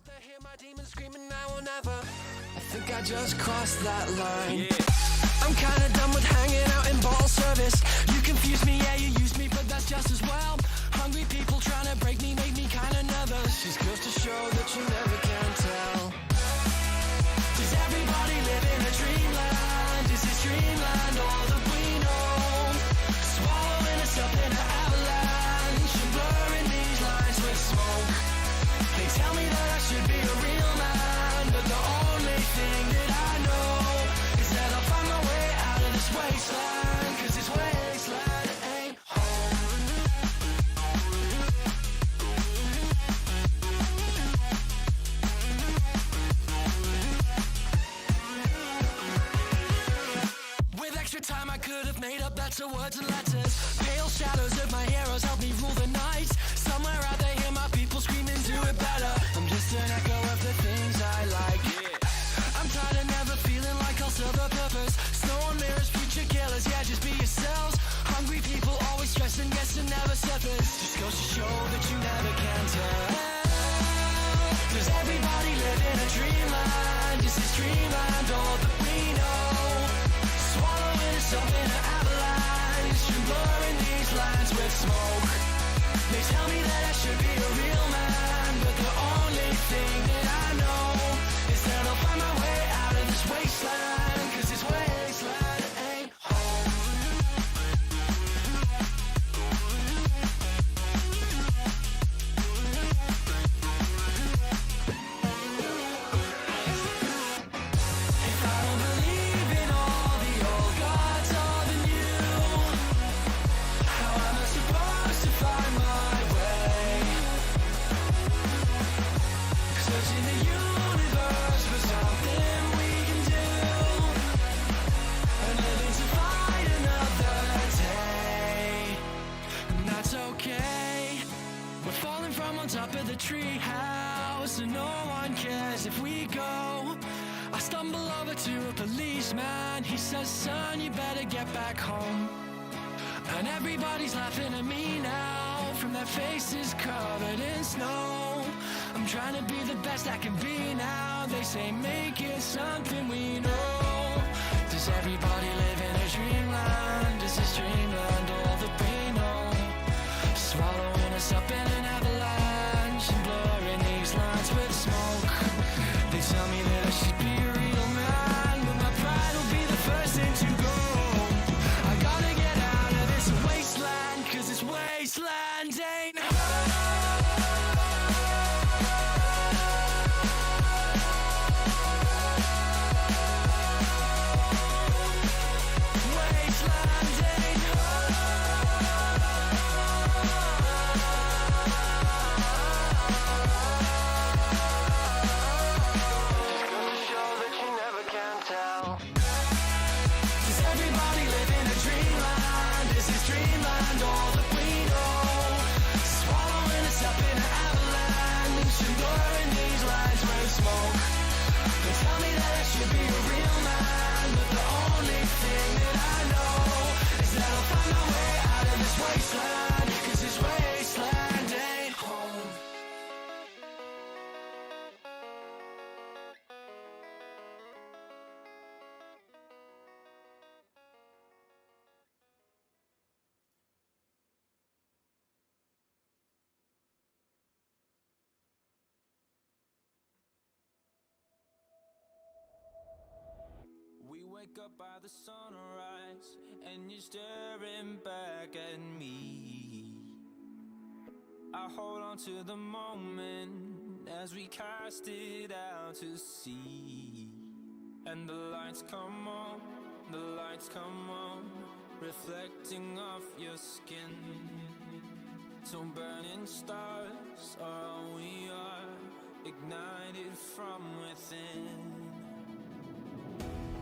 rather hear my demons screaming now or never. I think I just crossed that line. I'm kinda done with hanging out in ball service. You confuse me, yeah, you use me, but that's just as well. Hungry people trying to break me make me kinda nervous. Just goes to show that you never can tell. Does everybody live in a dreamland? Is this dreamland all that we know? Swallowing us up in an avalanche and blurring these lines with smoke. They tell me that I should be a real man, but the only thing that I know is that I'll find my way out of this wasteland, 'cause this wasteland ain't home. With extra time I could have made up better words and letters. Pale shadows of my heroes help me rule the night. Somewhere out there hear my people screaming, do it better. I'm just an echo of the things I like. I'm tired of never feeling like I'll serve a purpose. Snow and mirrors, future killers, yeah, just be yourselves. Hungry people always stressing, guessing never surface. Just goes to show that you never can tell. Does everybody live in a dreamland? Is this dreamland all that we know? Swallowing us up in an avalanche and blurring these lines with smoke. They tell me that I should be a real man, but the only thing that I know is that I'll find my way out of this wasteland, 'cause this wasteland ain't home. If I don't believe in all the old gods or the new, how am I supposed to find my way? Searching the universe for something we can do, and living to fight another day. And that's okay. We're falling from on top of the tree house, and no one cares if we go. I stumble over to a policeman. He says, son, you better get back home. And everybody's laughing at me now, from their faces covered in snow. I'm trying to be the best I can be now. They say make it something we know. Does everybody live in a dreamland? Is this dreamland all that we know? Swallowing us up in an avalanche and blurring these lines with smoke. They tell me that I should be a real man, but my pride will be the first thing to go. I gotta get out of this wasteland, 'cause this wasteland ain't home. Wasteland ain't home. Just goes to show that you never can tell. Does everybody live in a dreamland? Is this dreamland all that we know? Swallowing us up in an avalanche and blurring these lines with smoke. They tell me that I should be a real man, but the only thing that I know is that I'll find my way out of this wasteland, 'cause this wasteland ain't home. We wake up by the sunrise, and you're staring back at me. I hold on to the moment as we cast it out to sea. And the lights come on, the lights come on, reflecting off your skin. So burning stars are all we are, ignited from within.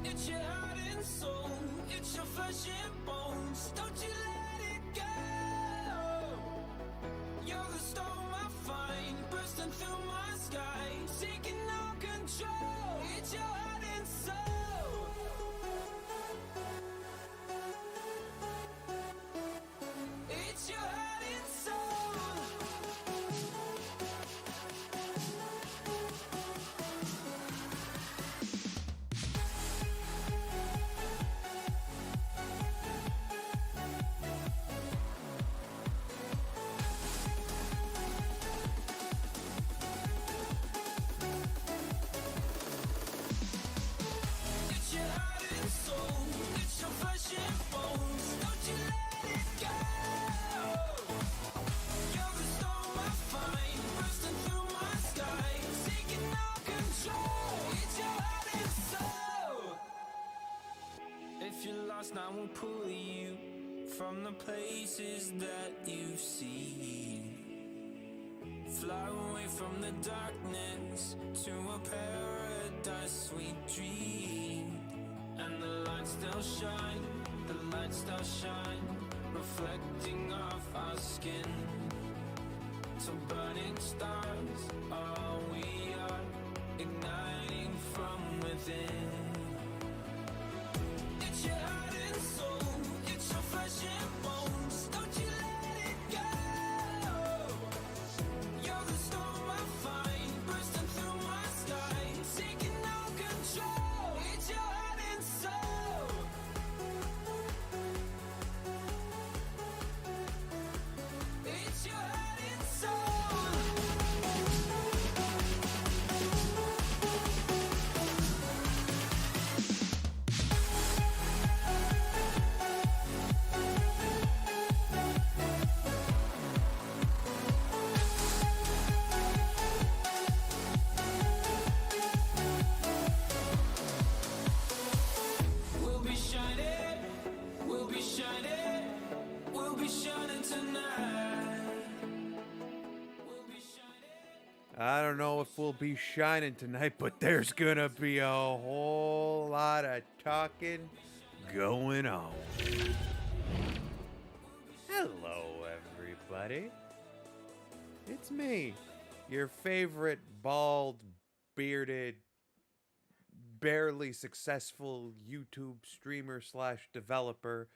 It's your heart and soul, it's your flesh and bones. Don't you let it go. You're the storm I find, bursting through my sky, taking no control. It's your heart and soul. It's your heart and soul. If you're lost, I will pull you from the places that you've seen. Fly away from the darkness to a paradise we dream. And the lights still shine, the lights still shine, reflecting off our skin. So burning stars, all we are, igniting from within. It's your heart and soul, it's your flesh and bones. Don't you let it go. You're the storm I find, bursting through my sky, taking no control. It's your heart and soul. It's your heart and soul. We'll be shining, we'll be shining, we'll be shining tonight. We'll be shining. I don't know if we'll be shining tonight, but there's gonna be a whole lot of talking going on. Hello, everybody. It's me, your favorite bald, bearded, barely successful YouTube streamer slash developer,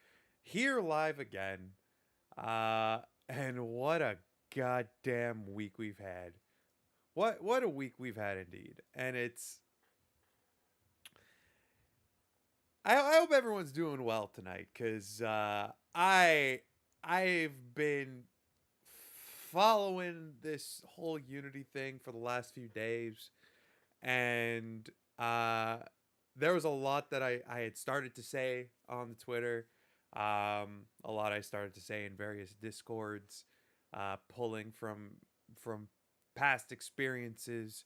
here live again. And what a goddamn week we've had. What a week we've had indeed. And it's I hope everyone's doing well tonight, because I've been following this whole Unity thing for the last few days, and there was a lot that I had started to say on the Twitter, a lot I started to say in various Discords, pulling from past experiences,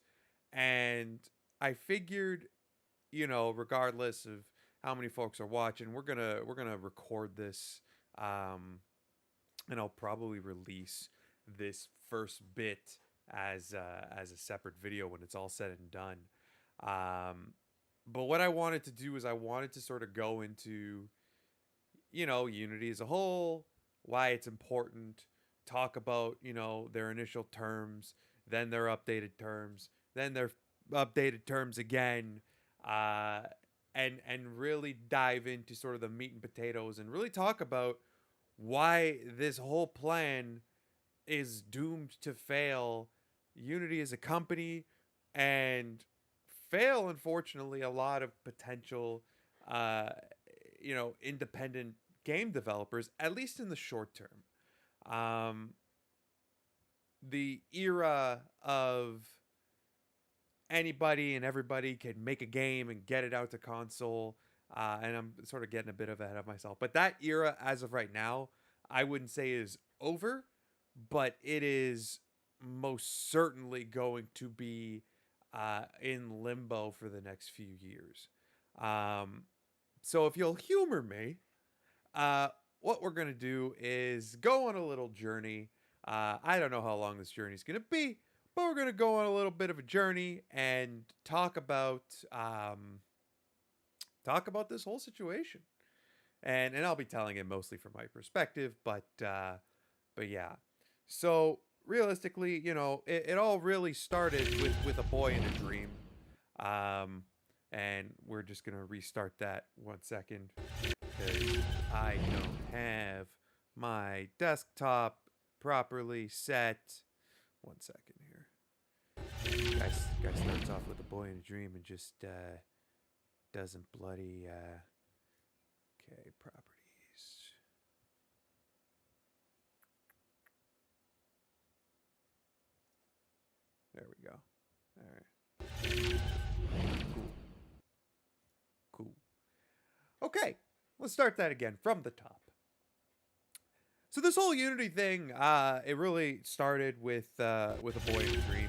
and I figured, regardless of how many folks are watching, we're gonna record this, and I'll probably release this first bit as a separate video when it's all said and done. But what I wanted to do is I wanted to sort of go into, Unity as a whole, why it's important, talk about, their initial terms, then their updated terms, then their updated terms again, and really dive into sort of the meat and potatoes, and really talk about why this whole plan is doomed to fail Unity as a company, and fail, unfortunately, a lot of potential, independent game developers, at least in the short term. The era of anybody and everybody can make a game and get it out to console, and I'm sort of getting a bit ahead of myself, but that era, as of right now, I wouldn't say is over, but it is most certainly going to be in limbo for the next few years. So if you'll humor me, what we're going to do is go on a little journey. I don't know how long this journey is going to be, but we're going to go on a little bit of a journey and talk about this whole situation. And I'll be telling it mostly from my perspective, but yeah. So realistically, it all really started with a boy in a dream. And we're just going to restart that 1 second, because I don't have my desktop properly set. 1 second here. Guy starts off with a boy in a dream and just doesn't bloody okay, properties. There we go. All right. Cool. Okay, let's start that again from the top. So this whole Unity thing, it really started with a boy in a dream,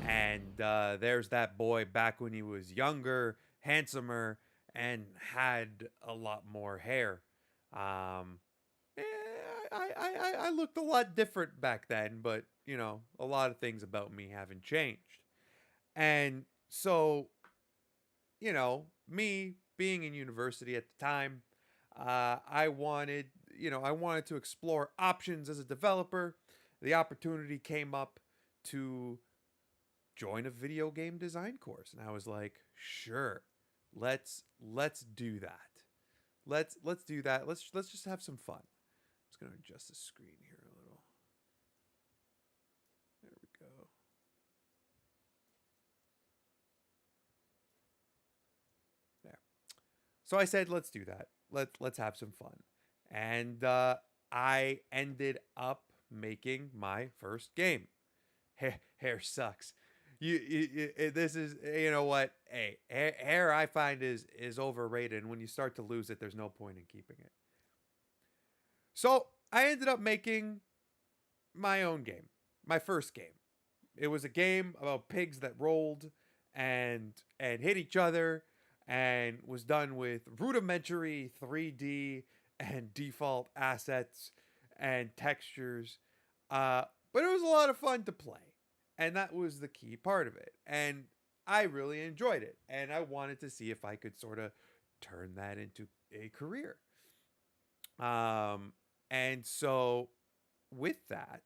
and there's that boy back when he was younger, handsomer, and had a lot more hair. Um, eh, I looked a lot different back then, but you know, a lot of things about me haven't changed. And so, you know, me being in university at the time, I wanted, I wanted to explore options as a developer. The opportunity came up to join a video game design course, and I was like, sure, let's do that. Let's do that. Let's just have some fun. I'm just gonna adjust the screen here a little. There we go. There. So I said, let's do that. Let's have some fun, and I ended up making my first game. Hair sucks. This is, you know what? Hey, hair I find is overrated, and when you start to lose it, there's no point in keeping it. So I ended up making my own game, my first game. It was a game about pigs that rolled and hit each other, and was done with rudimentary 3D and default assets and textures. But it was a lot of fun to play, and that was the key part of it. And I really enjoyed it, and I wanted to see if I could sort of turn that into a career. Um, and so with that,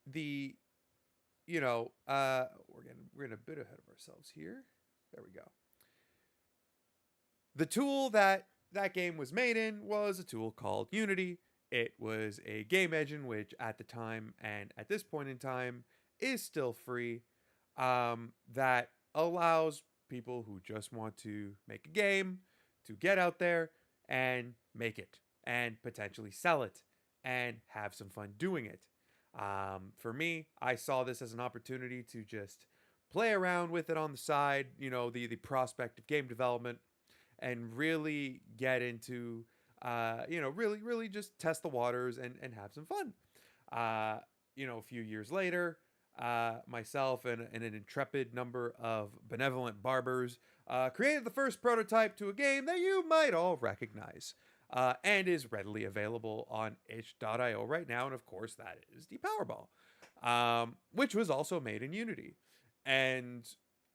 the we're getting a bit ahead of ourselves here. There we go. The tool that that game was made in was a tool called Unity. It was a game engine which at the time and at this point in time is still free, that allows people who just want to make a game to get out there and make it and potentially sell it and have some fun doing it. For me, I saw this as an opportunity to just play around with it on the side, the prospect of game development, and really get into, really just test the waters and have some fun. A few years later, myself and an intrepid number of benevolent barbers created the first prototype to a game that you might all recognize, and is readily available on itch.io right now. And of course, that is DepowerBall, which was also made in Unity. And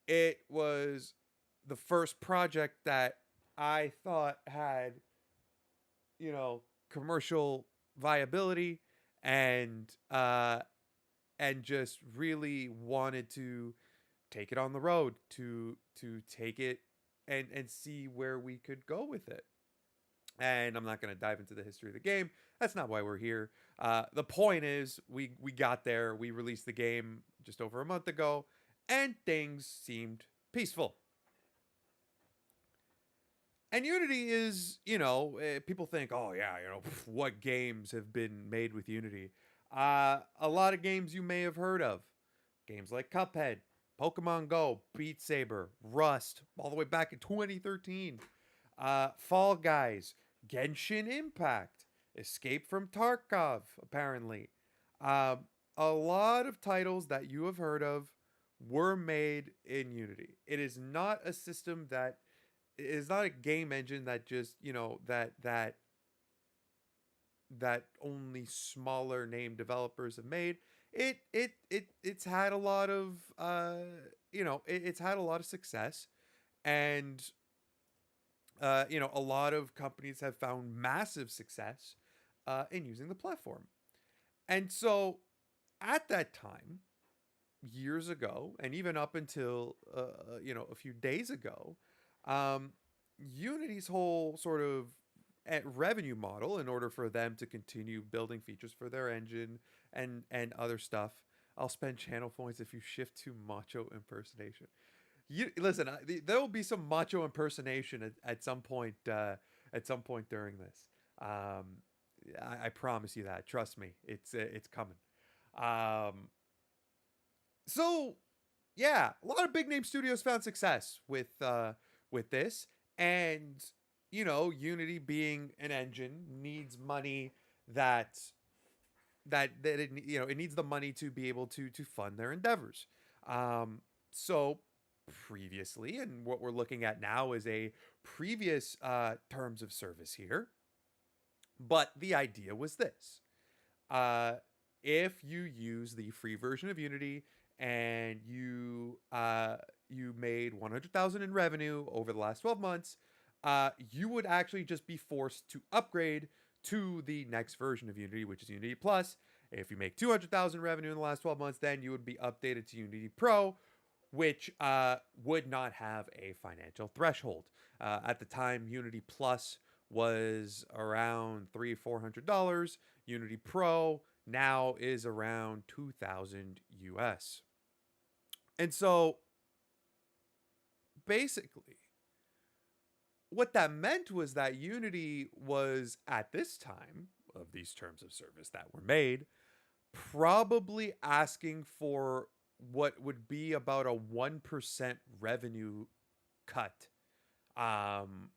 it was the first project that I thought had, commercial viability, and just really wanted to take it on the road, to take it and see where we could go with it. And I'm not going to dive into the history of the game. That's not why we're here. The point is, we got there. We released the game just over a month ago, and things seemed peaceful. And Unity is, people think, oh yeah, what games have been made with Unity? A lot of games you may have heard of. Games like Cuphead, Pokemon Go, Beat Saber, Rust, all the way back in 2013. Fall Guys, Genshin Impact, Escape from Tarkov, apparently. A lot of titles that you have heard of were made in Unity. It is not a system that it is not a game engine that just, that only smaller name developers have made. It's had a lot of it's had a lot of success, and a lot of companies have found massive success in using the platform. And so at that time, years ago, and even up until a few days ago, Unity's whole sort of revenue model, in order for them to continue building features for their engine and other stuff. I'll spend channel points if you shift to macho impersonation. You listen. There will be some macho impersonation at some point. At some point during this, I promise you that. Trust me, it's coming. So yeah, a lot of big name studios found success with this, and Unity being an engine needs money that it needs the money to be able to fund their endeavors. So previously, and what we're looking at now is a previous terms of service here. But the idea was this. Uh, if you use the free version of Unity and you made 100,000 in revenue over the last 12 months, you would actually just be forced to upgrade to the next version of Unity, which is Unity Plus. If you make 200,000 revenue in the last 12 months, then you would be updated to Unity Pro, which would not have a financial threshold. At the time, Unity Plus was around $300-400. Unity Pro now is around 2,000 US. And so basically, what that meant was that Unity was, at this time of these terms of service that were made, probably asking for what would be about a 1% revenue cut from,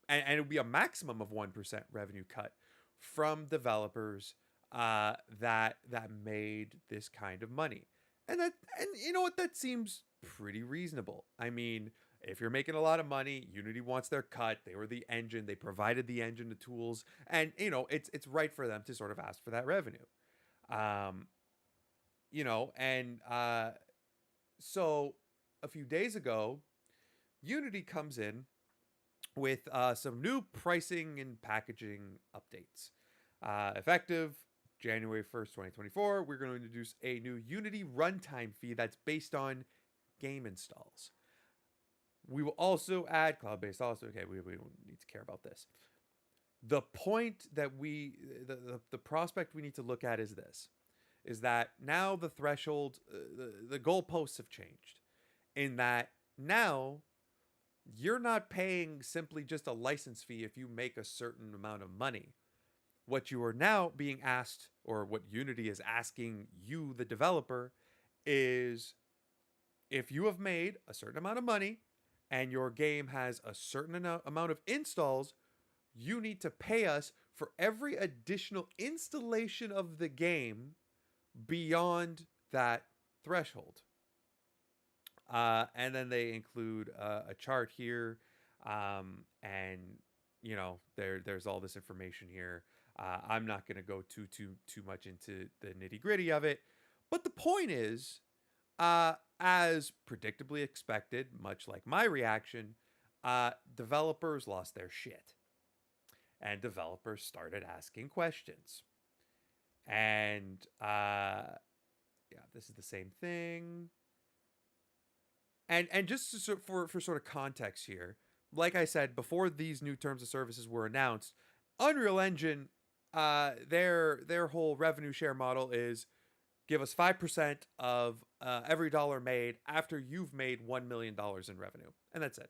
and it would be a maximum of 1% revenue cut from developers that made this kind of money. And you know what, that seems pretty reasonable. I mean, if you're making a lot of money, Unity wants their cut. They were the engine. They provided the engine, the tools, and you know, it's right for them to sort of ask for that revenue. You know, and so a few days ago, Unity comes in with some new pricing and packaging updates. Effective January 1st, 2024, we're going to introduce a new Unity runtime fee that's based on game installs. We will also add cloud-based also. Okay, we don't need to care about this. The point that the prospect we need to look at is this, is that now the threshold, the goalposts have changed, in that now you're not paying simply just a license fee if you make a certain amount of money. What you are now being asked, or what Unity is asking you, the developer, is if you have made a certain amount of money and your game has a certain amount of installs, you need to pay us for every additional installation of the game beyond that threshold. And then they include a chart here, and you know, there's all this information here. I'm not going to go too much into the nitty gritty of it, but the point is, as predictably expected, much like my reaction, developers lost their shit, and developers started asking questions. And yeah, this is the same thing. And just for sort of context here, like I said, before these new terms of services were announced, Unreal Engine, their whole revenue share model is give us 5% of every dollar made after you've made $1 million in revenue. And that's it.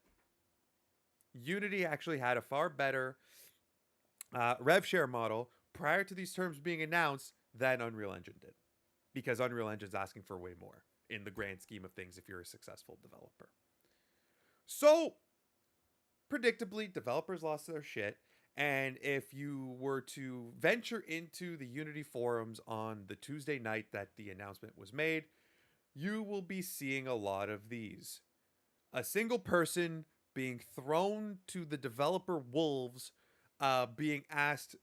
Unity actually had a far better rev share model prior to these terms being announced than Unreal Engine did. Because Unreal Engine's asking for way more in the grand scheme of things if you're a successful developer. So, predictably, developers lost their shit. And if you were to venture into the Unity forums on the Tuesday night that the announcement was made, you will be seeing a lot of these. A single person being thrown to the developer wolves, being asked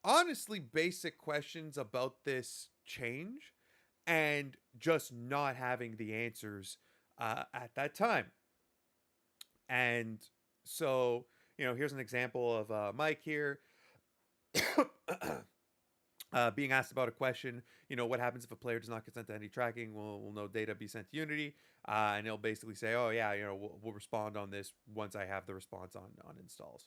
honestly basic questions about this change, and just not having the answers at that time. And so, you know, here's an example of Mike here being asked about a question. You know, what happens if a player does not consent to any tracking? Will no data be sent to Unity? And he'll basically say, oh yeah, you know, we'll respond on this once I have the response on installs.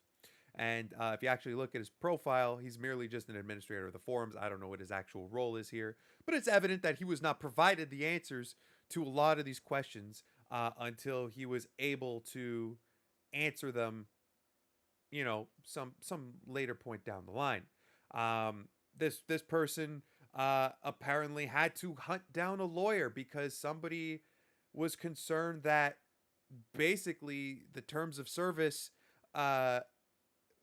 And if you actually look at his profile, he's merely just an administrator of the forums. I don't know what his actual role is here, but it's evident that he was not provided the answers to a lot of these questions until he was able to answer them, you know, some later point down the line. This person apparently had to hunt down a lawyer because somebody was concerned that basically the terms of service,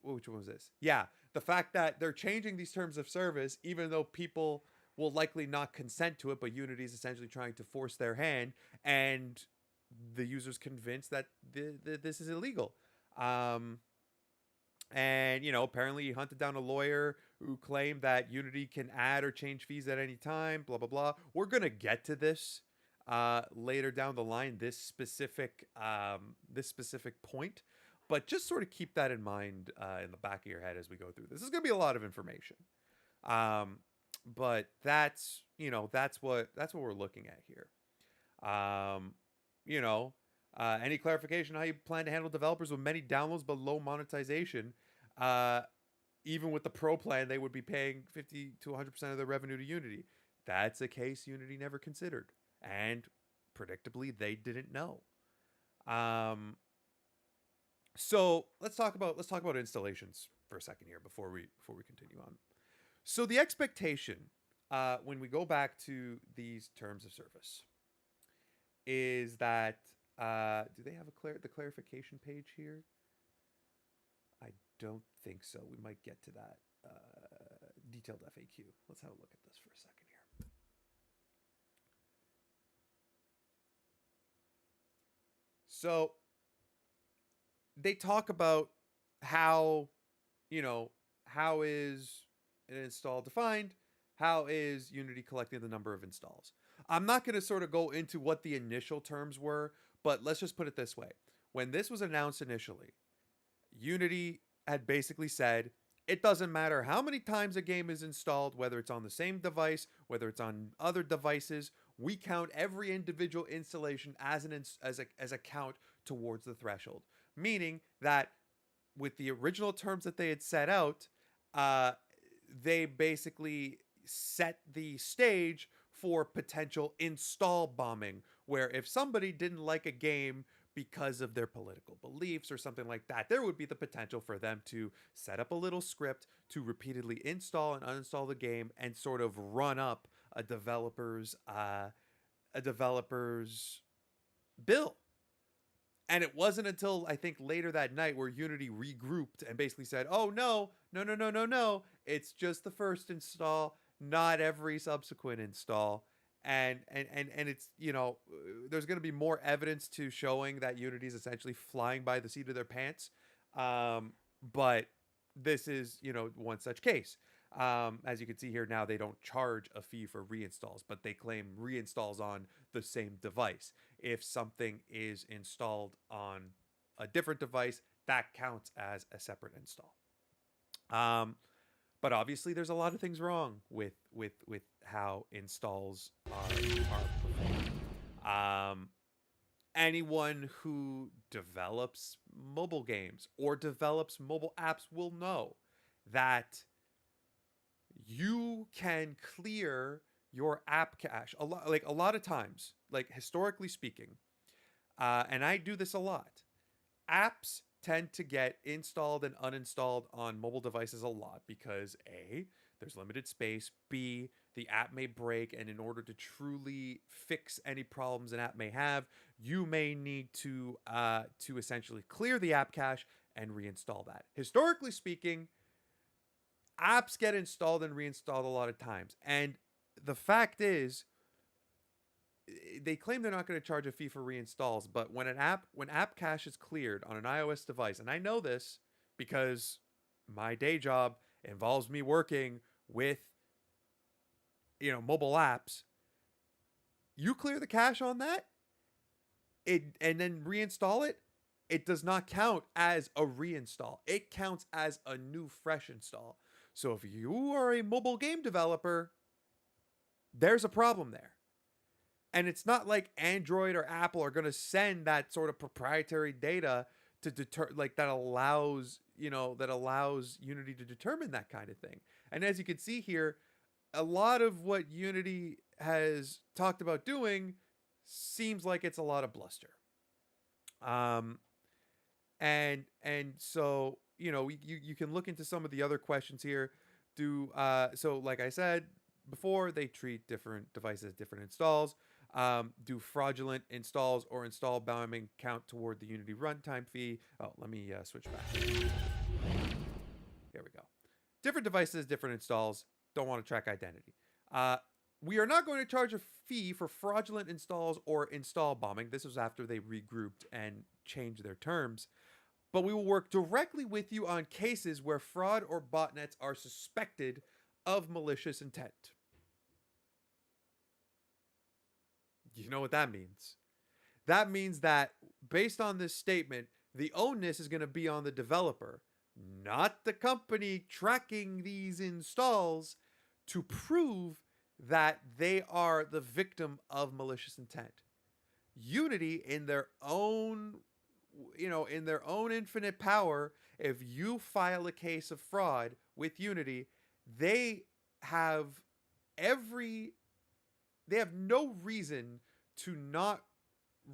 which one was this? Yeah, the fact that they're changing these terms of service, even though people will likely not consent to it, but Unity is essentially trying to force their hand, and the user's convinced that this is illegal. Um, and apparently he hunted down a lawyer who claimed that Unity can add or change fees at any time. Blah blah blah. We're gonna get to this later down the line. This specific point, but just sort of keep that in mind in the back of your head as we go through this. This is gonna be a lot of information. But that's what we're looking at here. Um, any clarification on how you plan to handle developers with many downloads but low monetization? Even with the pro plan, they would be paying 50 to 100% of their revenue to Unity. That's a case Unity never considered, and predictably, they didn't know. So let's talk about installations for a second here before we continue on. So the expectation when we go back to these terms of service is that do they have the clarification page here? I don't think so. We might get to that detailed FAQ. Let's have a look at this for a second here. So they talk about how is an install defined? How is Unity collecting the number of installs? I'm not going to sort of go into what the initial terms were, but let's just put it this way. When this was announced initially, Unity had basically said, it doesn't matter how many times a game is installed, whether it's on the same device, whether it's on other devices, we count every individual installation as a count towards the threshold. Meaning that with the original terms that they had set out, they basically set the stage for potential install bombing, where if somebody didn't like a game because of their political beliefs or something like that, there would be the potential for them to set up a little script to repeatedly install and uninstall the game and sort of run up a developer's bill. And it wasn't until I think later that night where Unity regrouped and basically said, "Oh no, it's just the first install, not every subsequent install." And it's, there's going to be more evidence to showing that Unity is essentially flying by the seat of their pants. But this is, one such case. As you can see here now, they don't charge a fee for reinstalls, but they claim reinstalls on the same device. If something is installed on a different device, that counts as a separate install. But obviously, there's a lot of things wrong with how installs are performed. Anyone who develops mobile games or develops mobile apps will know that you can clear your app cache a lot of times, like historically speaking, and I do this a lot. Apps tend to get installed and uninstalled on mobile devices a lot because A, there's limited space, B, the app may break, and in order to truly fix any problems an app may have, you may need to essentially clear the app cache and reinstall that. Historically speaking, apps get installed and reinstalled a lot of times. And the fact is, they claim they're not going to charge a fee for reinstalls, but when app cache is cleared on an iOS device, and I know this because my day job involves me working with mobile apps, you clear the cache on that and then reinstall it, it does not count as a reinstall. It counts as a new fresh install. So if you are a mobile game developer, there's a problem there. And it's not like Android or Apple are going to send that sort of proprietary data to that allows Unity to determine that kind of thing. And as you can see here, a lot of what Unity has talked about doing seems like it's a lot of bluster. And so, you can look into some of the other questions here. So like I said before, they treat different devices as different installs. Do fraudulent installs or install bombing count toward the Unity runtime fee? Oh, let me switch back. Here we go. Different devices, different installs. Don't want to track identity. We are not going to charge a fee for fraudulent installs or install bombing. This was after they regrouped and changed their terms. But we will work directly with you on cases where fraud or botnets are suspected of malicious intent. You know what that means? That means that based on this statement, the onus is going to be on the developer, not the company tracking these installs, to prove that they are the victim of malicious intent. Unity, in their own, in their own infinite power, if you file a case of fraud with Unity, they have they have no reason to not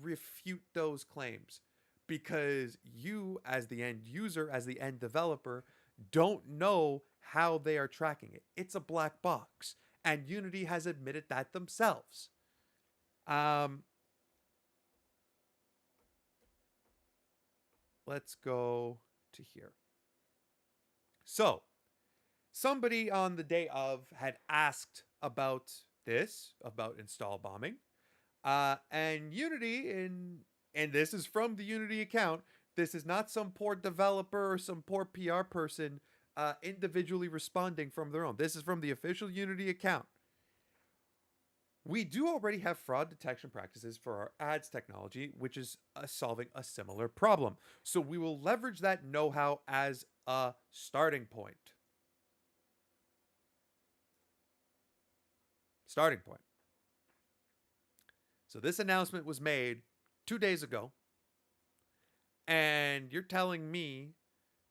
refute those claims, because you, as the end user, as the end developer, don't know how they are tracking it. It's a black box, and Unity has admitted that themselves. Let's go to here. So, somebody on the day of had asked about this, about install bombing. And Unity, and this is from the Unity account. This is not some poor developer or some poor PR person individually responding from their own. This is from the official Unity account. We do already have fraud detection practices for our ads technology, which is solving a similar problem. So we will leverage that know-how as a starting point. Starting point. So this announcement was made 2 days ago, and you're telling me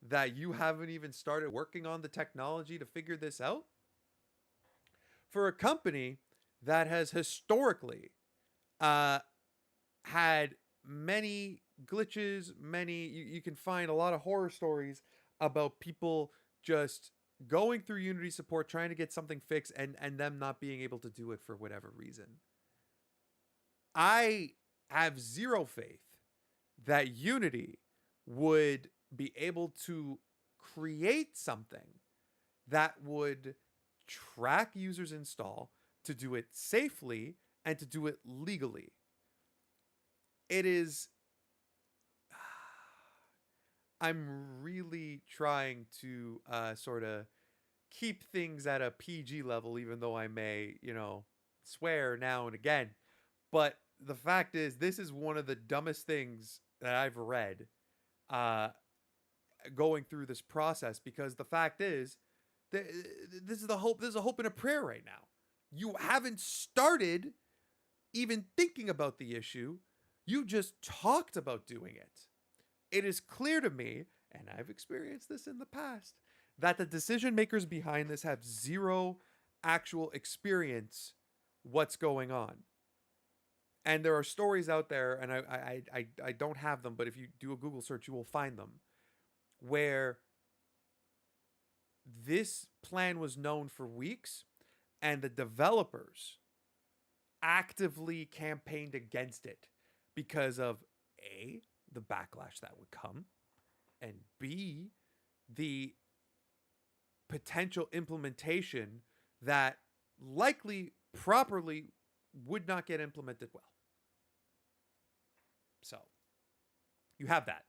that you haven't even started working on the technology to figure this out? For a company that has historically had many glitches, you can find a lot of horror stories about people just going through Unity support, trying to get something fixed, and them not being able to do it for whatever reason. I have zero faith that Unity would be able to create something that would track users' install, to do it safely, and to do it legally. It is... I'm really trying to sort of keep things at a PG level, even though I may, swear now and again. But the fact is, this is one of the dumbest things that I've read going through this process, because the fact is, this is a hope and a prayer right now. You haven't started even thinking about the issue. You just talked about doing it. It is clear to me, and I've experienced this in the past, that the decision makers behind this have zero actual experience what's going on. And there are stories out there, and I don't have them, but if you do a Google search, you will find them, where this plan was known for weeks, and the developers actively campaigned against it because of A, the backlash that would come, and B, the potential implementation that likely properly would not get implemented well. So you have that.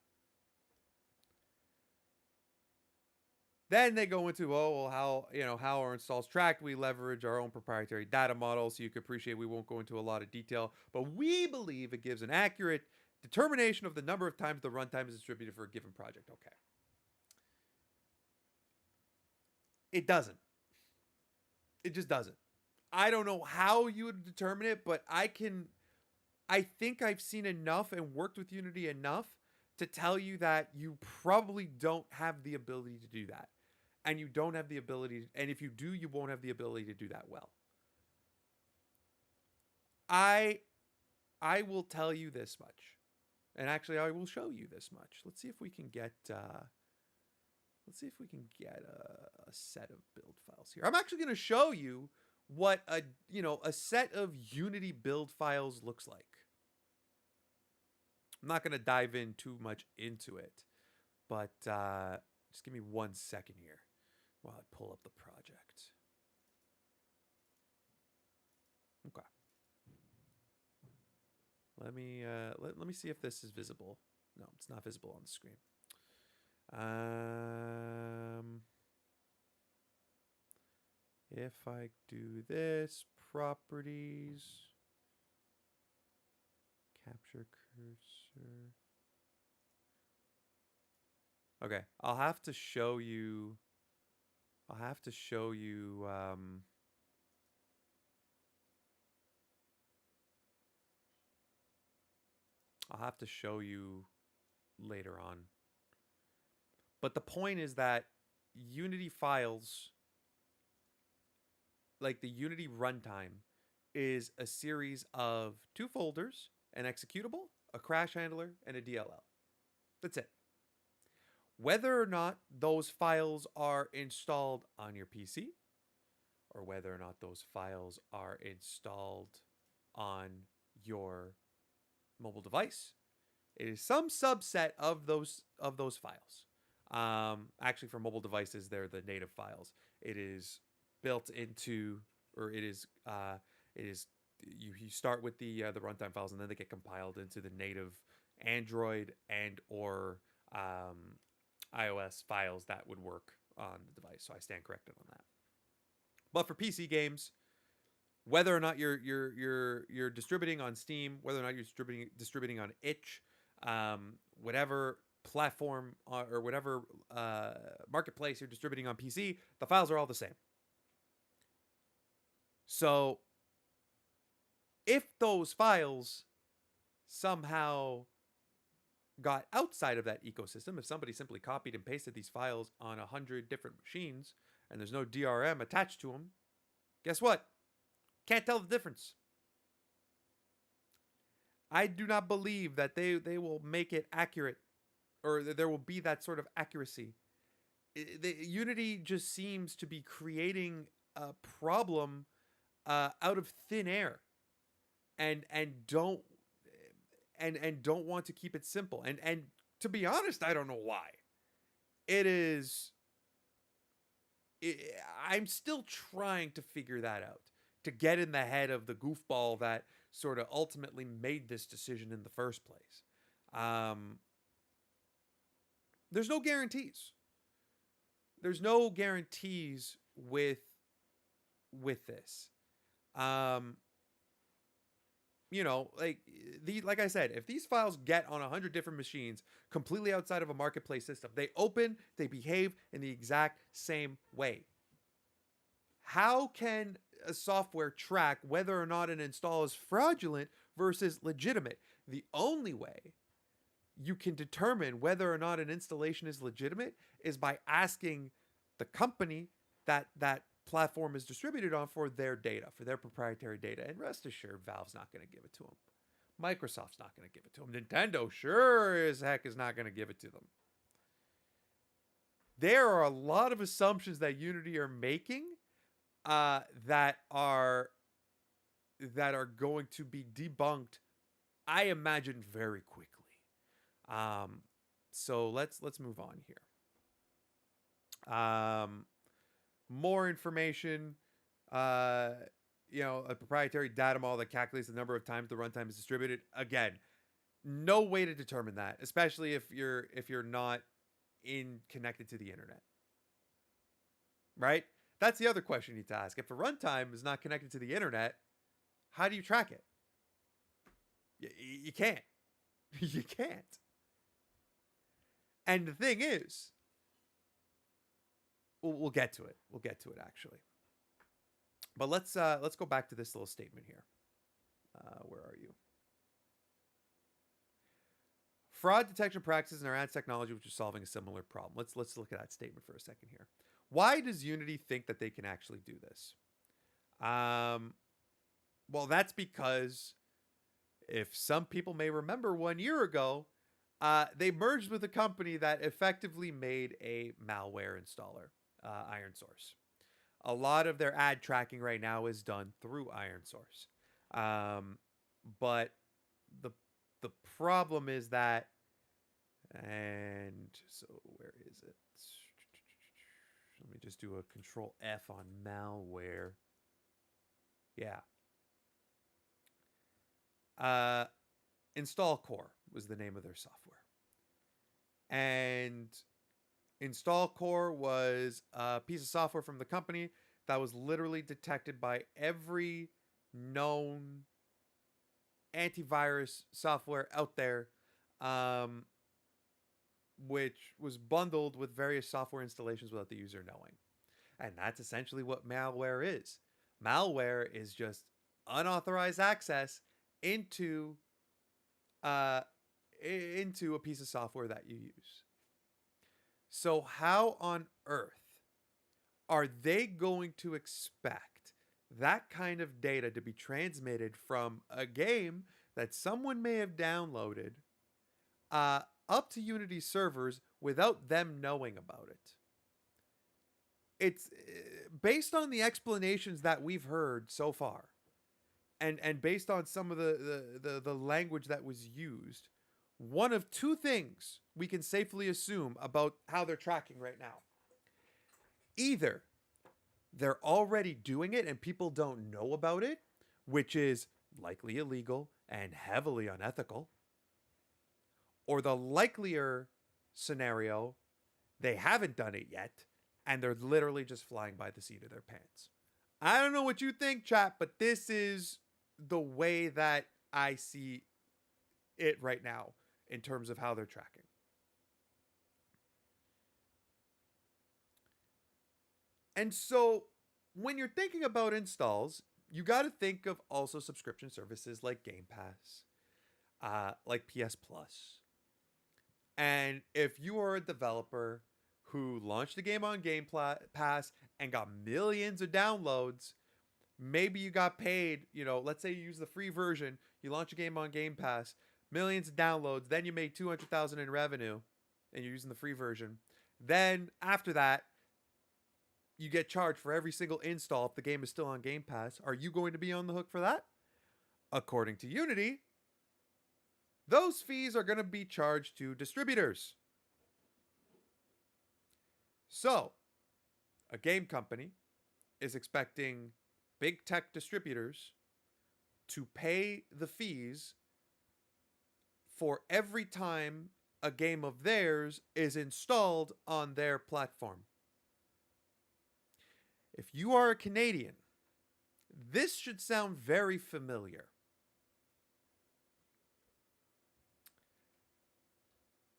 Then they go into, how our installs tracked. We leverage our own proprietary data model, so you can appreciate we won't go into a lot of detail, but we believe it gives an accurate determination of the number of times the runtime is distributed for a given project. Okay. It doesn't. It just doesn't. I don't know how you would determine it, but I think I've seen enough and worked with Unity enough to tell you that you probably don't have the ability to do that. And you don't have the ability, and if you do, you won't have the ability to do that well. I will tell you this much. And actually, I will show you this much. Let's see if we can get a set of build files here. I'm actually going to show you what a set of Unity build files looks like. I'm not going to dive in too much into it, but just give me 1 second here while I pull up the project. let me see if this is visible. No, it's not visible on the screen. If I do this, properties, capture cursor. Okay, I'll have to show you. I'll have to show you. I'll have to show you later on. But the point is that Unity files, like the Unity runtime, is a series of 2 folders, an executable, a crash handler, and a DLL. That's it. Whether or not those files are installed on your PC, or whether or not those files are installed on your mobile device, it is some subset of those files. Actually, for mobile devices, they're the native files. It is built into, or it is you start with the runtime files, and then they get compiled into the native Android and or iOS files that would work on the device. So I stand corrected on that. But for PC games, whether or not you're distributing on Steam, whether or not you're distributing on itch, whatever platform or whatever marketplace you're distributing on PC, the files are all the same. So if those files somehow got outside of that ecosystem, if somebody simply copied and pasted these files on 100 different machines and there's no DRM attached to them, guess what? Can't tell the difference. I do not believe that they will make it accurate, or there will be that sort of accuracy. Unity just seems to be creating a problem out of thin air, and don't want to keep it simple. And to be honest, I don't know why. I'm still trying to figure that out, to get in the head of the goofball that sort of ultimately made this decision in the first place. There's no guarantees. There's no guarantees with this. Like I said, if these files get on 100 different machines completely outside of a marketplace system, they behave in the exact same way. How can a software track whether or not an install is fraudulent versus legitimate? The only way you can determine whether or not an installation is legitimate is by asking the company that platform is distributed on for their data, for their proprietary data. And rest assured, Valve's not going to give it to them. Microsoft's not going to give it to them. Nintendo sure as heck is not going to give it to them. There are a lot of assumptions that Unity are making that are going to be debunked, I imagine, very quickly. So let's move on here. More information. A proprietary data model that calculates the number of times the runtime is distributed. Again, no way to determine that, especially if you're not connected to the internet. Right? That's the other question you need to ask. If a runtime is not connected to the internet, how do you track it? You can't. You can't. And the thing is, we'll get to it. We'll get to it, actually. But let's go back to this little statement here. Where are you? Fraud detection practices in our ads technology, which is solving a similar problem. Let's look at that statement for a second here. Why does Unity think that they can actually do this? Well, that's because, if some people may remember, 1 year ago, they merged with a company that effectively made a malware installer, IronSource. A lot of their ad tracking right now is done through IronSource. But the problem is that, and so where is it? Let me just do a Control F on malware. Yeah. Install Core was the name of their software. And Install Core was a piece of software from the company that was literally detected by every known antivirus software out there, which was bundled with various software installations without the user knowing. And that's essentially what malware is. Malware is just unauthorized access into a piece of software that you use. So how on earth are they going to expect that kind of data to be transmitted from a game that someone may have downloaded up to Unity servers without them knowing about it? It's based on the explanations that we've heard so far, and based on some of the language that was used, one of two things we can safely assume about how they're tracking right now. Either they're already doing it and people don't know about it, which is likely illegal and heavily unethical. Or the likelier scenario, they haven't done it yet and they're literally just flying by the seat of their pants. I don't know what you think, chat, but this is the way that I see it right now in terms of how they're tracking. And so when you're thinking about installs, you got to think of also subscription services like Game Pass, like PS Plus. And if you are a developer who launched a game on Game Pass and got millions of downloads, maybe you got paid, let's say you use the free version, you launch a game on Game Pass, millions of downloads, then you made 200,000 in revenue and you're using the free version. Then after that, you get charged for every single install if the game is still on Game Pass. Are you going to be on the hook for that? According to Unity, those fees are going to be charged to distributors. So, a game company is expecting big tech distributors to pay the fees for every time a game of theirs is installed on their platform. If you are a Canadian, this should sound very familiar.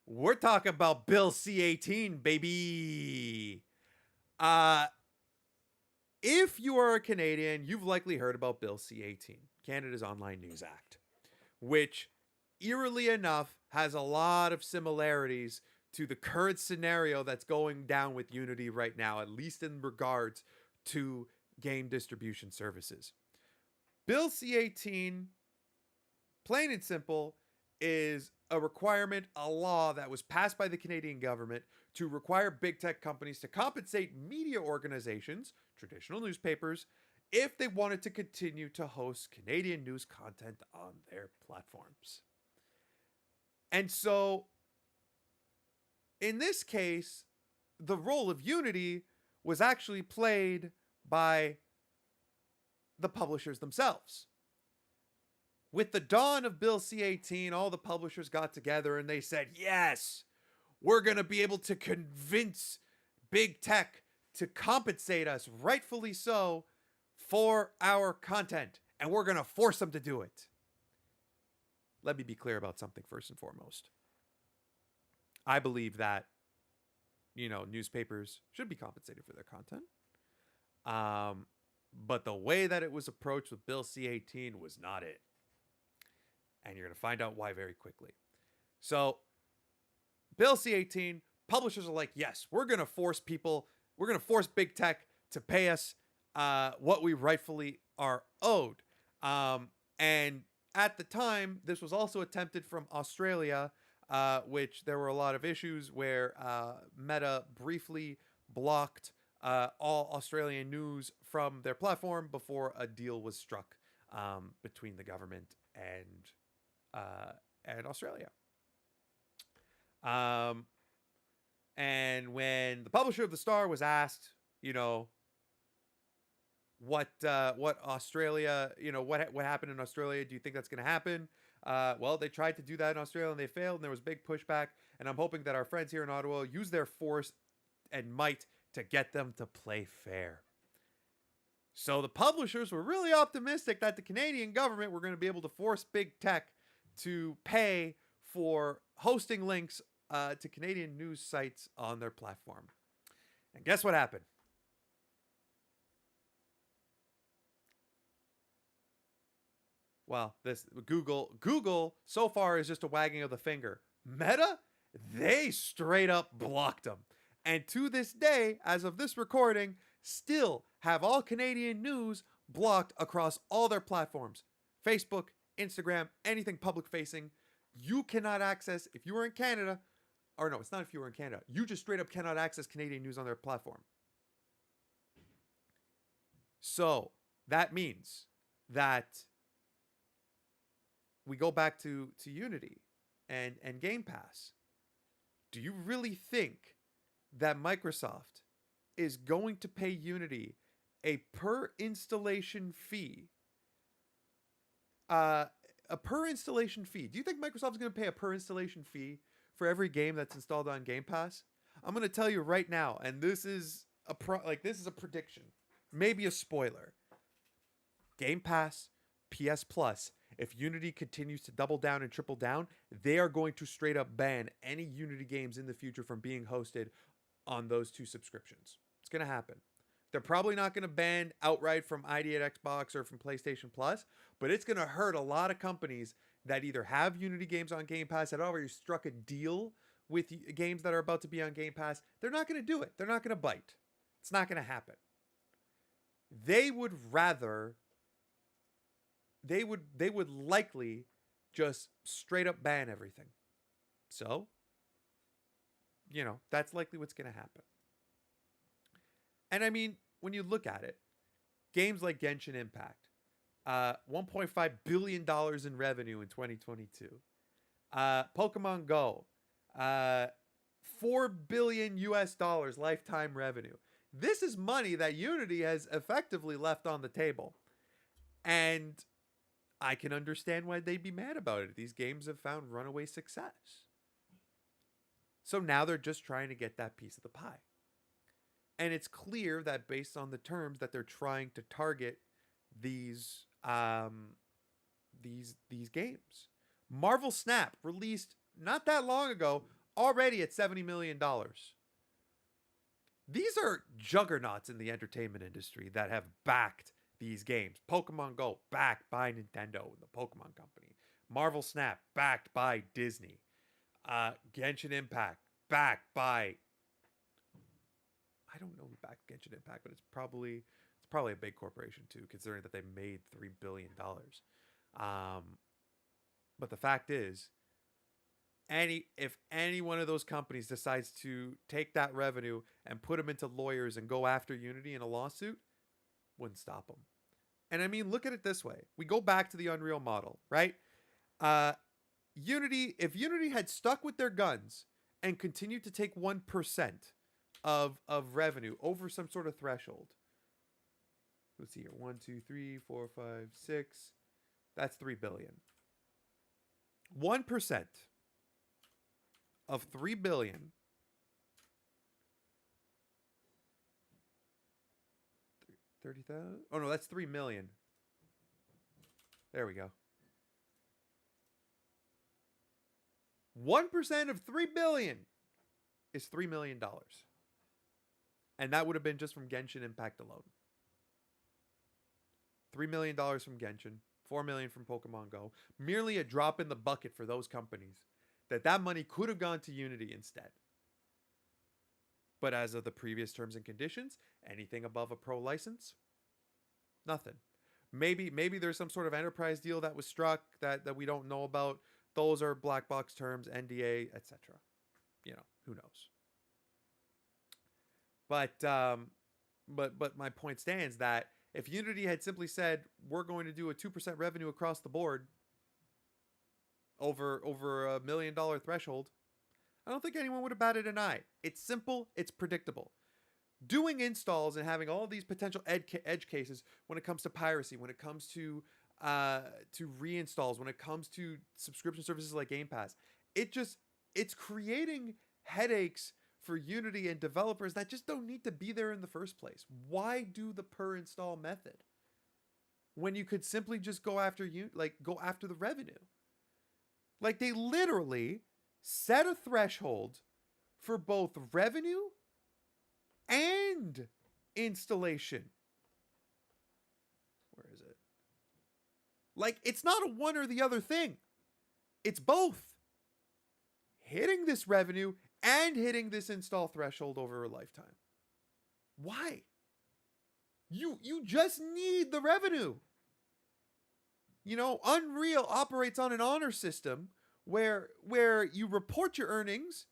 We're talking about Bill C-18, baby. If you are a Canadian, you've likely heard about Bill C-18, Canada's Online News Act, which, eerily enough, has a lot of similarities to the current scenario that's going down with Unity right now, at least in regards to game distribution services. Bill C-18, plain and simple, is a requirement, a law that was passed by the Canadian government to require big tech companies to compensate media organizations, traditional newspapers, if they wanted to continue to host Canadian news content on their platforms. And so, in this case, the role of Unity was actually played by the publishers themselves. With the dawn of Bill C-18, all the publishers got together and they said, yes, we're going to be able to convince big tech to compensate us, rightfully so, for our content. And we're going to force them to do it. Let me be clear about something first and foremost. I believe that, newspapers should be compensated for their content. But the way that it was approached with Bill C-18 was not it. And you're going to find out why very quickly. So, Bill C-18, publishers are like, yes, we're going to force big tech to pay us what we rightfully are owed. And at the time, this was also attempted from Australia, which there were a lot of issues where Meta briefly blocked all Australian news from their platform before a deal was struck between the government and Australia. And when the publisher of the Star was asked, what Australia, what happened in Australia? Do you think that's going to happen? Well, they tried to do that in Australia and they failed, and there was big pushback. And I'm hoping that our friends here in Ottawa use their force and might to get them to play fair. So the publishers were really optimistic that the Canadian government were going to be able to force big tech to pay for hosting links to Canadian news sites on their platform. And guess what happened? Well, this Google so far is just a wagging of the finger. Meta, they straight up blocked them. And to this day, as of this recording, still have all Canadian news blocked across all their platforms. Facebook, Instagram, anything public facing. You cannot access, if you are in Canada, or no, it's not if you are in Canada. You just straight up cannot access Canadian news on their platform. So that means that we go back to Unity and Game Pass. Do you really think that Microsoft is going to pay Unity a per installation fee? A per installation fee. Do you think Microsoft is going to pay a per installation fee for every game that's installed on Game Pass? I'm going to tell you right now, and this is a prediction, maybe a spoiler. Game Pass, PS Plus, if Unity continues to double down and triple down, they are going to straight up ban any Unity games in the future from being hosted on those two subscriptions. It's going to happen. They're probably not going to ban outright from ID at Xbox or from PlayStation Plus, but it's going to hurt a lot of companies that either have Unity games on Game Pass, that already struck a deal with games that are about to be on Game Pass. They're not going to do it. They're not going to bite. It's not going to happen. They would rather... They would likely just straight up ban everything. So, that's likely what's going to happen. And I mean, when you look at it, games like Genshin Impact, $1.5 billion in revenue in 2022. Pokemon Go, $4 billion US lifetime revenue. This is money that Unity has effectively left on the table. And I can understand why they'd be mad about it. These games have found runaway success. So now they're just trying to get that piece of the pie. And it's clear that based on the terms that they're trying to target these games. Marvel Snap released not that long ago, already at $70 million. These are juggernauts in the entertainment industry that have backed these games. Pokemon Go, backed by Nintendo, the Pokemon Company. Marvel Snap, backed by Disney. Genshin Impact, backed by... I don't know who backed Genshin Impact, but it's probably a big corporation too, considering that they made $3 billion. But the fact is, if any one of those companies decides to take that revenue and put them into lawyers and go after Unity in a lawsuit, wouldn't stop them. And I mean, look at it this way. We go back to the Unreal model, right? If Unity had stuck with their guns and continued to take 1% of revenue over some sort of threshold. Let's see here. 1, 2, 3, 4, 5, 6. That's $3 billion. 1% of $3 billion. 30,000? Oh no, that's 3 million. There we go. 1% of 3 billion is $3 million. And that would have been just from Genshin Impact alone. $3 million from Genshin, $4 million from Pokemon Go. Merely a drop in the bucket for those companies. That money could have gone to Unity instead. But as of the previous terms and conditions, anything above a pro license, nothing. Maybe there's some sort of enterprise deal that was struck that we don't know about. Those are black box terms, NDA, etc. Who knows? But my point stands that if Unity had simply said, we're going to do a 2% revenue across the board over $1 million threshold, I don't think anyone would have batted an eye. It's simple. It's predictable. Doing installs and having all of these potential edge cases when it comes to piracy, when it comes to to reinstalls, when it comes to subscription services like Game Pass, it's creating headaches for Unity and developers that just don't need to be there in the first place. Why do the per install method when you could simply just go after the revenue? Like, they literally set a threshold for both revenue and installation. Where is it? Like, it's not a one or the other thing. It's both. Hitting this revenue and hitting this install threshold over a lifetime. Why? You just need the revenue. You know, Unreal operates on an honor system where you report your earnings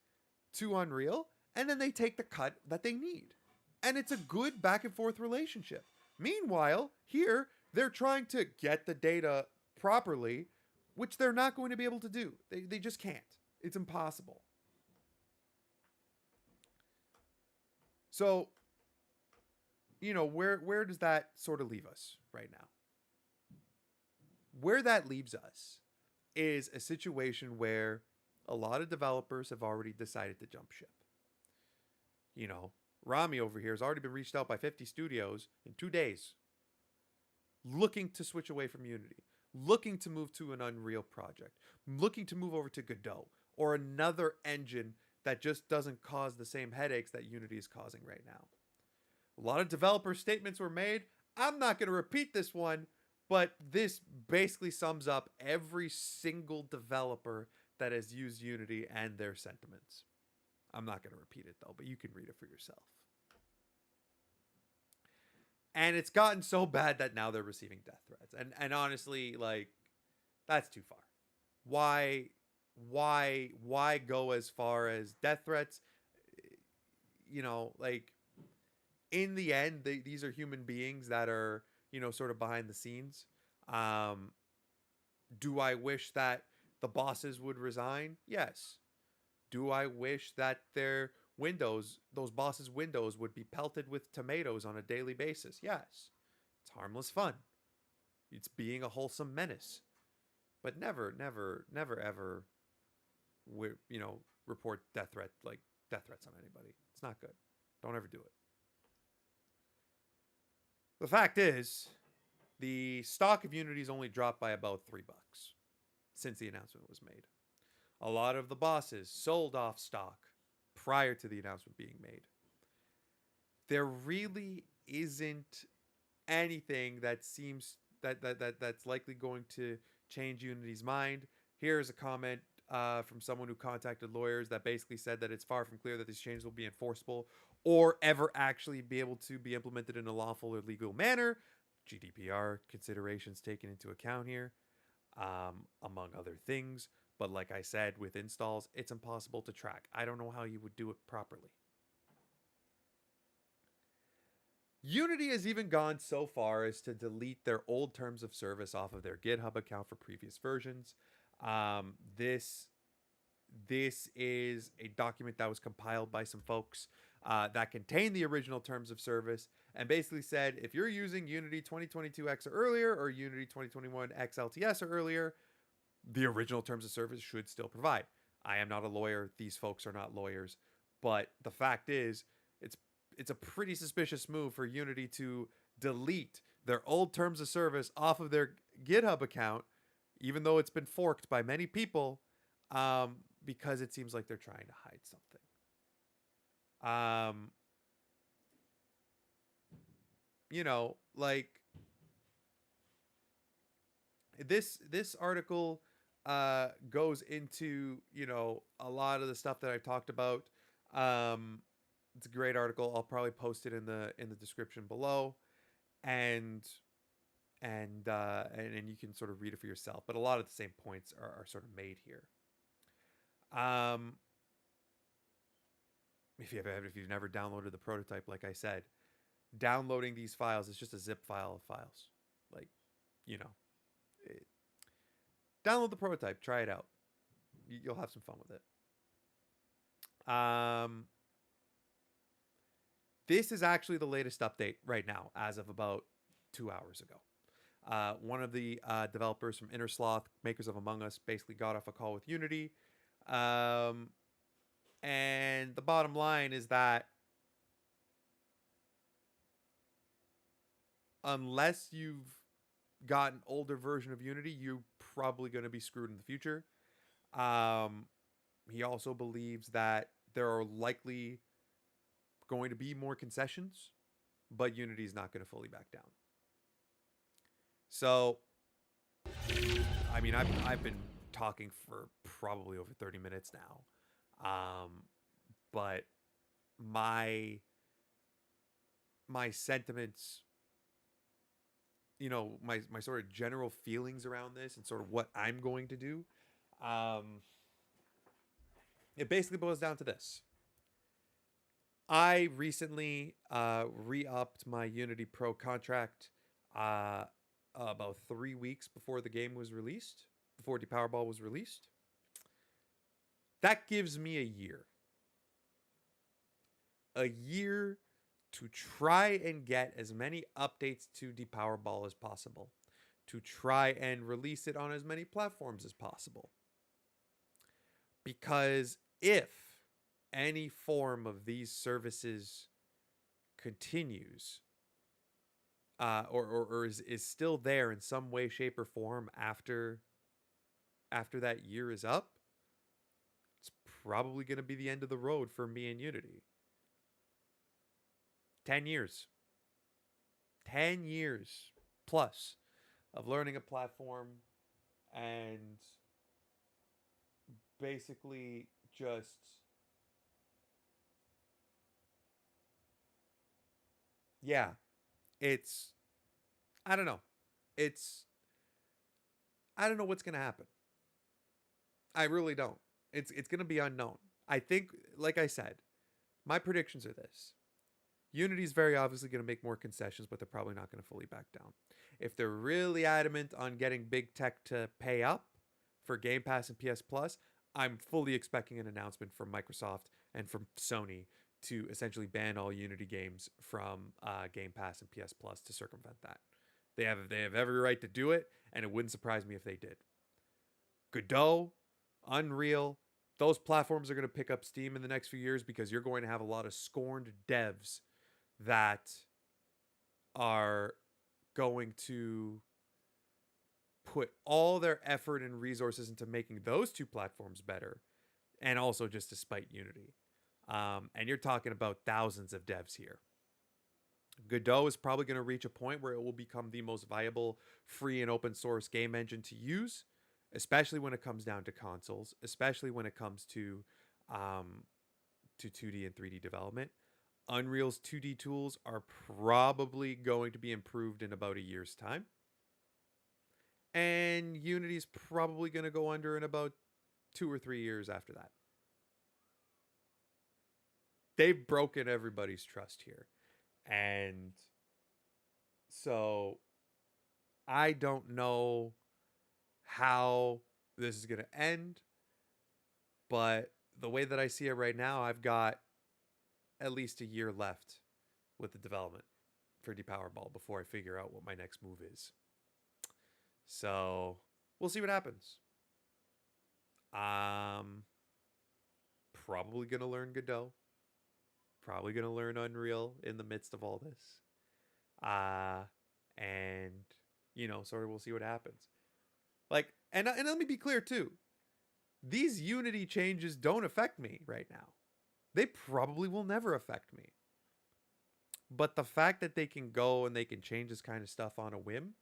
to Unreal and then they take the cut that they need. And it's a good back and forth relationship. Meanwhile, here they're trying to get the data properly, which they're not going to be able to do. They just can't. It's impossible. So, you know, where does that sort of leave us right now? Where that leaves us is a situation where a lot of developers have already decided to jump ship. You know, Rami over here has already been reached out by 50 studios in 2 days, looking to switch away from Unity, looking to move to an Unreal project, looking to move over to Godot or another engine that just doesn't cause the same headaches that Unity is causing right now. A lot of developer statements were made. I'm not going to repeat this one, but this basically sums up every single developer that has used Unity and their sentiments. I'm not going to repeat it, though, but you can read it for yourself. And it's gotten so bad that now they're receiving death threats. And honestly, like, that's too far. Why go as far as death threats? You know, like, in the end, these are human beings that are, you know, sort of behind the scenes. Do I wish that the bosses would resign? Yes. Do I wish that their windows, those bosses' windows, would be pelted with tomatoes on a daily basis? Yes. It's harmless fun. It's being a wholesome menace. But never, ever, you know, report death threats on anybody. It's not good. Don't ever do it. The fact is, the stock of Unity's only dropped by about $3 since the announcement was made. A lot of the bosses sold off stock prior to the announcement being made. There really isn't anything that seems that's likely going to change Unity's mind. Here's a comment from someone who contacted lawyers that basically said that it's far from clear that these changes will be enforceable or ever actually be able to be implemented in a lawful or legal manner. GDPR considerations taken into account here, among other things. But like I said, with installs, it's impossible to track. I don't know how you would do it properly. Unity has even gone so far as to delete their old terms of service off of their GitHub account for previous versions. This is a document that was compiled by some folks that contained the original terms of service and basically said, if you're using Unity 2022X or earlier or Unity 2021X LTS or earlier, the original terms of service should still provide. I am not a lawyer. These folks are not lawyers. But the fact is, it's a pretty suspicious move for Unity to delete their old terms of service off of their GitHub account, even though it's been forked by many people, because it seems like they're trying to hide something. You know, like, this article goes into, you know, a lot of the stuff that I've talked about. It's a great article. I'll probably post it in the description below, and you can sort of read it for yourself. But a lot of the same points are sort of made here. If you've never downloaded the prototype, like I said, downloading these files is just a zip file of files. Like, you know, download the prototype, try it out. You'll have some fun with it. This is actually the latest update right now, as of about 2 hours ago. One of the developers from Inner Sloth, makers of Among Us, basically got off a call with Unity. And the bottom line is that unless you've got an older version of Unity, you're probably going to be screwed in the future. He also believes that there are likely going to be more concessions, but Unity is not going to fully back down. So, I mean, I've been talking for probably over 30 minutes now, but my sentiments, you know, my sort of general feelings around this and sort of what I'm going to do, it basically boils down to this. I recently re-upped my Unity Pro contract about 3 weeks before the game was released, before DepowerBall was released. That gives me a year. A year to try and get as many updates to DepowerBall as possible. To try and release it on as many platforms as possible. Because if any form of these services continues, or is still there in some way, shape, or form after that year is up, it's probably going to be the end of the road for me and Unity. 10 years. 10 years plus of learning a platform and basically just it's I don't know. I don't know what's going to happen. I really don't. It's going to be unknown. I think, like I said, my predictions are this. Unity's very obviously going to make more concessions, but they're probably not going to fully back down. If they're really adamant on getting big tech to pay up for Game Pass and PS Plus, I'm fully expecting an announcement from Microsoft and from Sony to essentially ban all Unity games from Game Pass and PS Plus to circumvent that. They have every right to do it, and it wouldn't surprise me if they did. Godot, Unreal, those platforms are going to pick up steam in the next few years because you're going to have a lot of scorned devs that are going to put all their effort and resources into making those two platforms better, and also just to spite Unity. And you're talking about thousands of devs here. Godot is probably going to reach a point where it will become the most viable free and open source game engine to use, especially when it comes down to consoles, especially when it comes to 2D and 3D development. Unreal's 2D tools are probably going to be improved in about a year's time. And Unity's probably going to go under in about 2 or 3 years after that. They've broken everybody's trust here. And so I don't know how this is going to end, but the way that I see it right now, I've got at least a year left with the development for DepowerBall before I figure out what my next move is. So we'll see what happens. Probably going to learn Godot. Probably going to learn Unreal in the midst of all this. And, you know, sort of we'll see what happens. Like, and let me be clear too. These Unity changes don't affect me right now. They probably will never affect me. But the fact that they can go and they can change this kind of stuff on a whim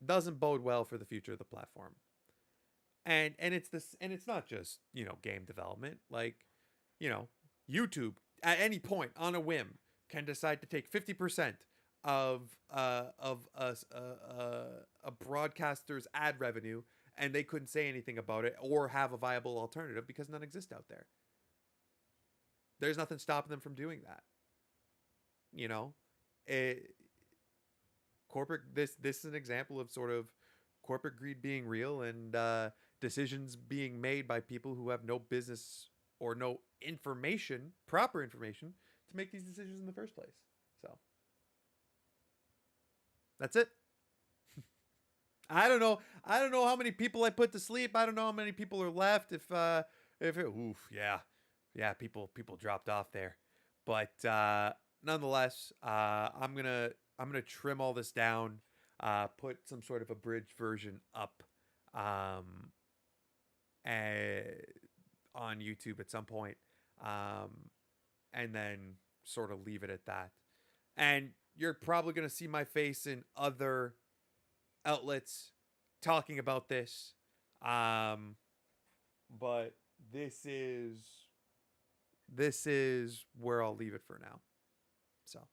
doesn't bode well for the future of the platform. And it's this, and it's not just, you know, game development. Like, you know, YouTube at any point on a whim can decide to take 50% of a broadcaster's ad revenue, and they couldn't say anything about it or have a viable alternative because none exist out there. There's nothing stopping them from doing that. You know, this is an example of sort of corporate greed being real and decisions being made by people who have no business or no information, proper information, to make these decisions in the first place. So That's it. I don't know. I don't know how many people I put to sleep. I don't know how many people are left. If it, oof, yeah, people dropped off there. But nonetheless, I'm gonna trim all this down. Put some sort of abridged version up, eh, on YouTube at some point, and then sort of leave it at that. And you're probably gonna see my face in other outlets talking about this. But this is where I'll leave it for now. So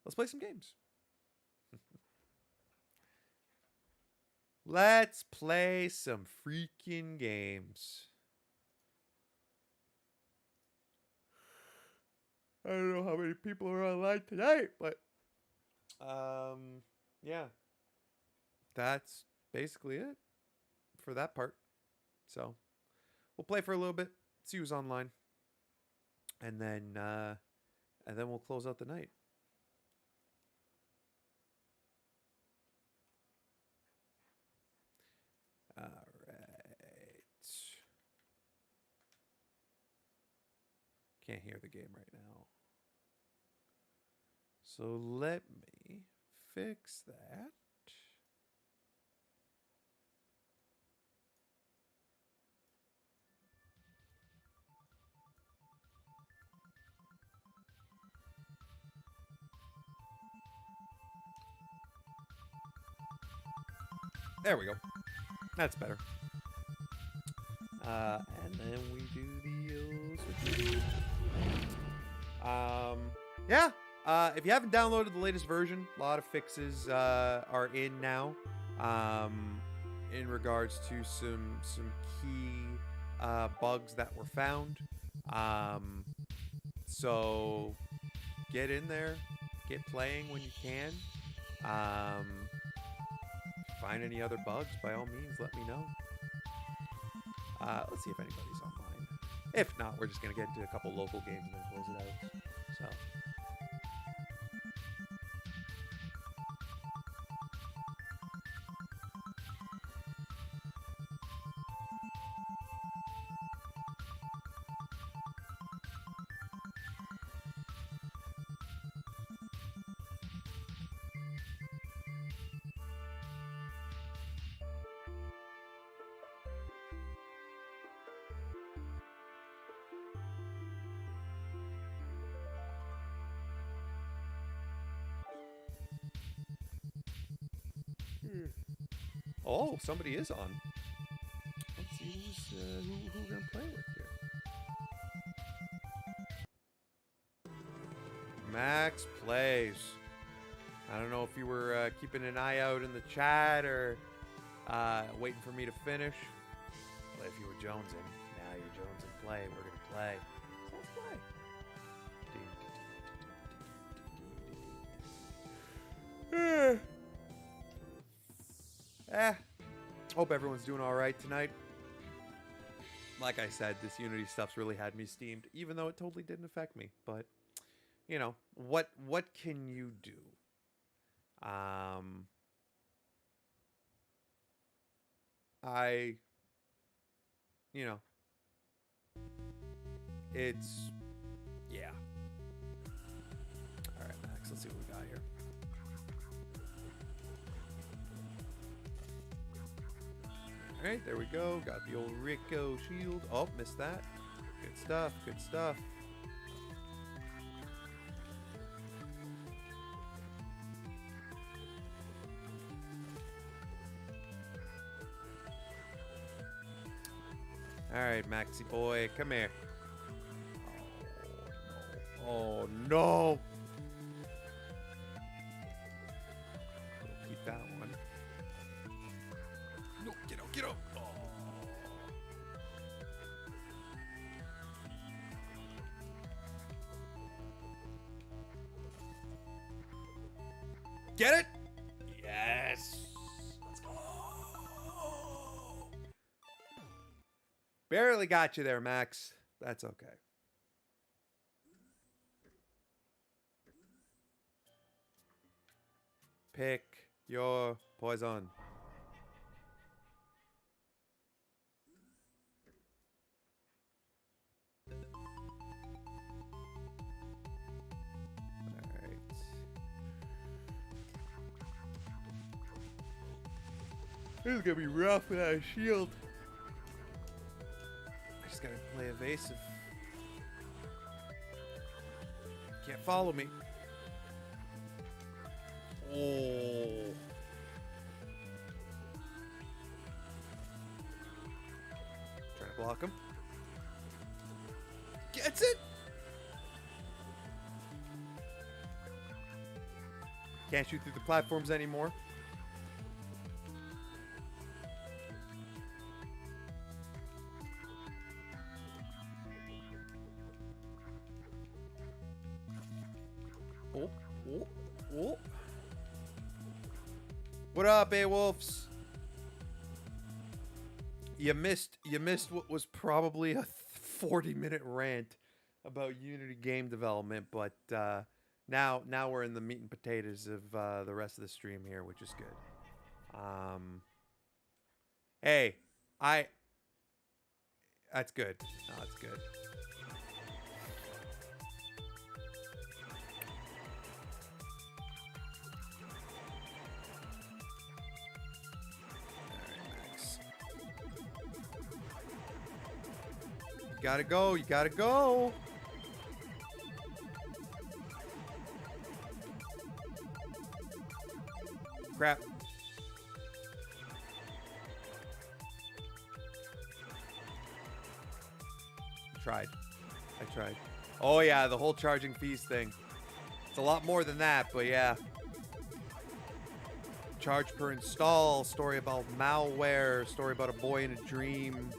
let's play some games. Let's play some freaking games. I don't know how many people are online tonight, but yeah. That's basically it for that part. So we'll play for a little bit, see who's online, and then we'll close out the night. All right. Can't hear the game right now. So let me fix that. There we go. That's better. And then we do the yeah. If you haven't downloaded the latest version, a lot of fixes are in now. In regards to some key bugs that were found. So get in there, get playing when you can. Find any other bugs, by all means, let me know. Let's see if anybody's online. If not, we're just going to get into a couple local games and then close it out. So. Oh, somebody is on. Let's see who we're gonna play with here. Max plays. I don't know if you were keeping an eye out in the chat or waiting for me to finish. But if you were jonesing, now you're jonesing. Play. We're gonna play. So let's play. Hope everyone's doing all right tonight. Like I said, this Unity stuff's really had me steamed, even though it totally didn't affect me. But, you know, what can you do? You know, it's, yeah. All right, Max, let's see what we got here. All right, there we go. Got the old Rico shield. Oh, missed that. Good stuff. Good stuff. All right, Maxi boy, come here. Oh no! Oh no! Keep that one. No, get up, get up! Oh. Get it? Yes. Let's go. Barely got you there, Max. That's okay. Pick your poison. Alright. This is gonna be rough without a shield. I just gotta play evasive. Can't follow me. Oh. Trying to block him. Gets it. Can't shoot through the platforms anymore. Oh, oh, oh. What up, A-Wolves? You missed what was probably a 40-minute rant about Unity game development, but now we're in the meat and potatoes of the rest of the stream here, which is good. Hey, that's good. No, that's good. You gotta go. You gotta go. Crap. I tried. Oh yeah, the whole charging fees thing. It's a lot more than that, but yeah. Charge per install, story about malware, story about a boy in a dream.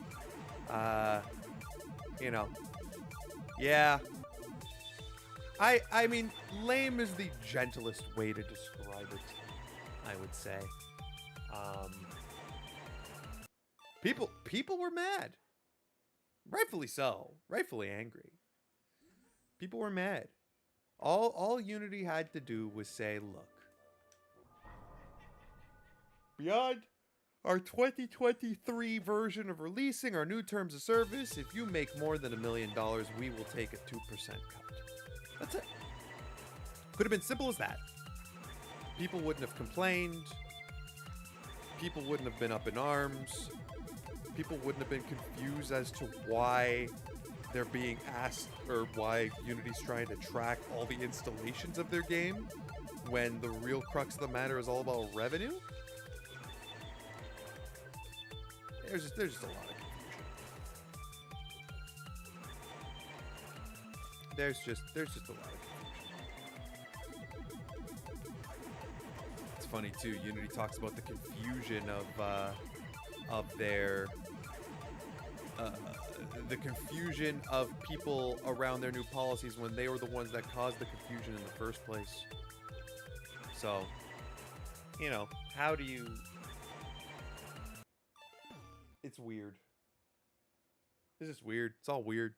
You know. Yeah. I mean, lame is the gentlest way to describe it, I would say. People were mad. Rightfully so. Rightfully angry. People were mad. All Unity had to do was say, look. Beyond our 2023 version of releasing our new terms of service, if you make more than $1 million, we will take a 2% cut. That's it. Could have been simple as that. People wouldn't have complained. People wouldn't have been up in arms. People wouldn't have been confused as to why they're being asked, or why Unity's trying to track all the installations of their game when the real crux of the matter is all about revenue. There's just a lot of confusion. There's just a lot of confusion. It's funny too. Unity talks about the confusion of their the confusion of people around their new policies when they were the ones that caused the confusion in the first place. So, you know, how do you? It's weird. It's just weird. It's all weird.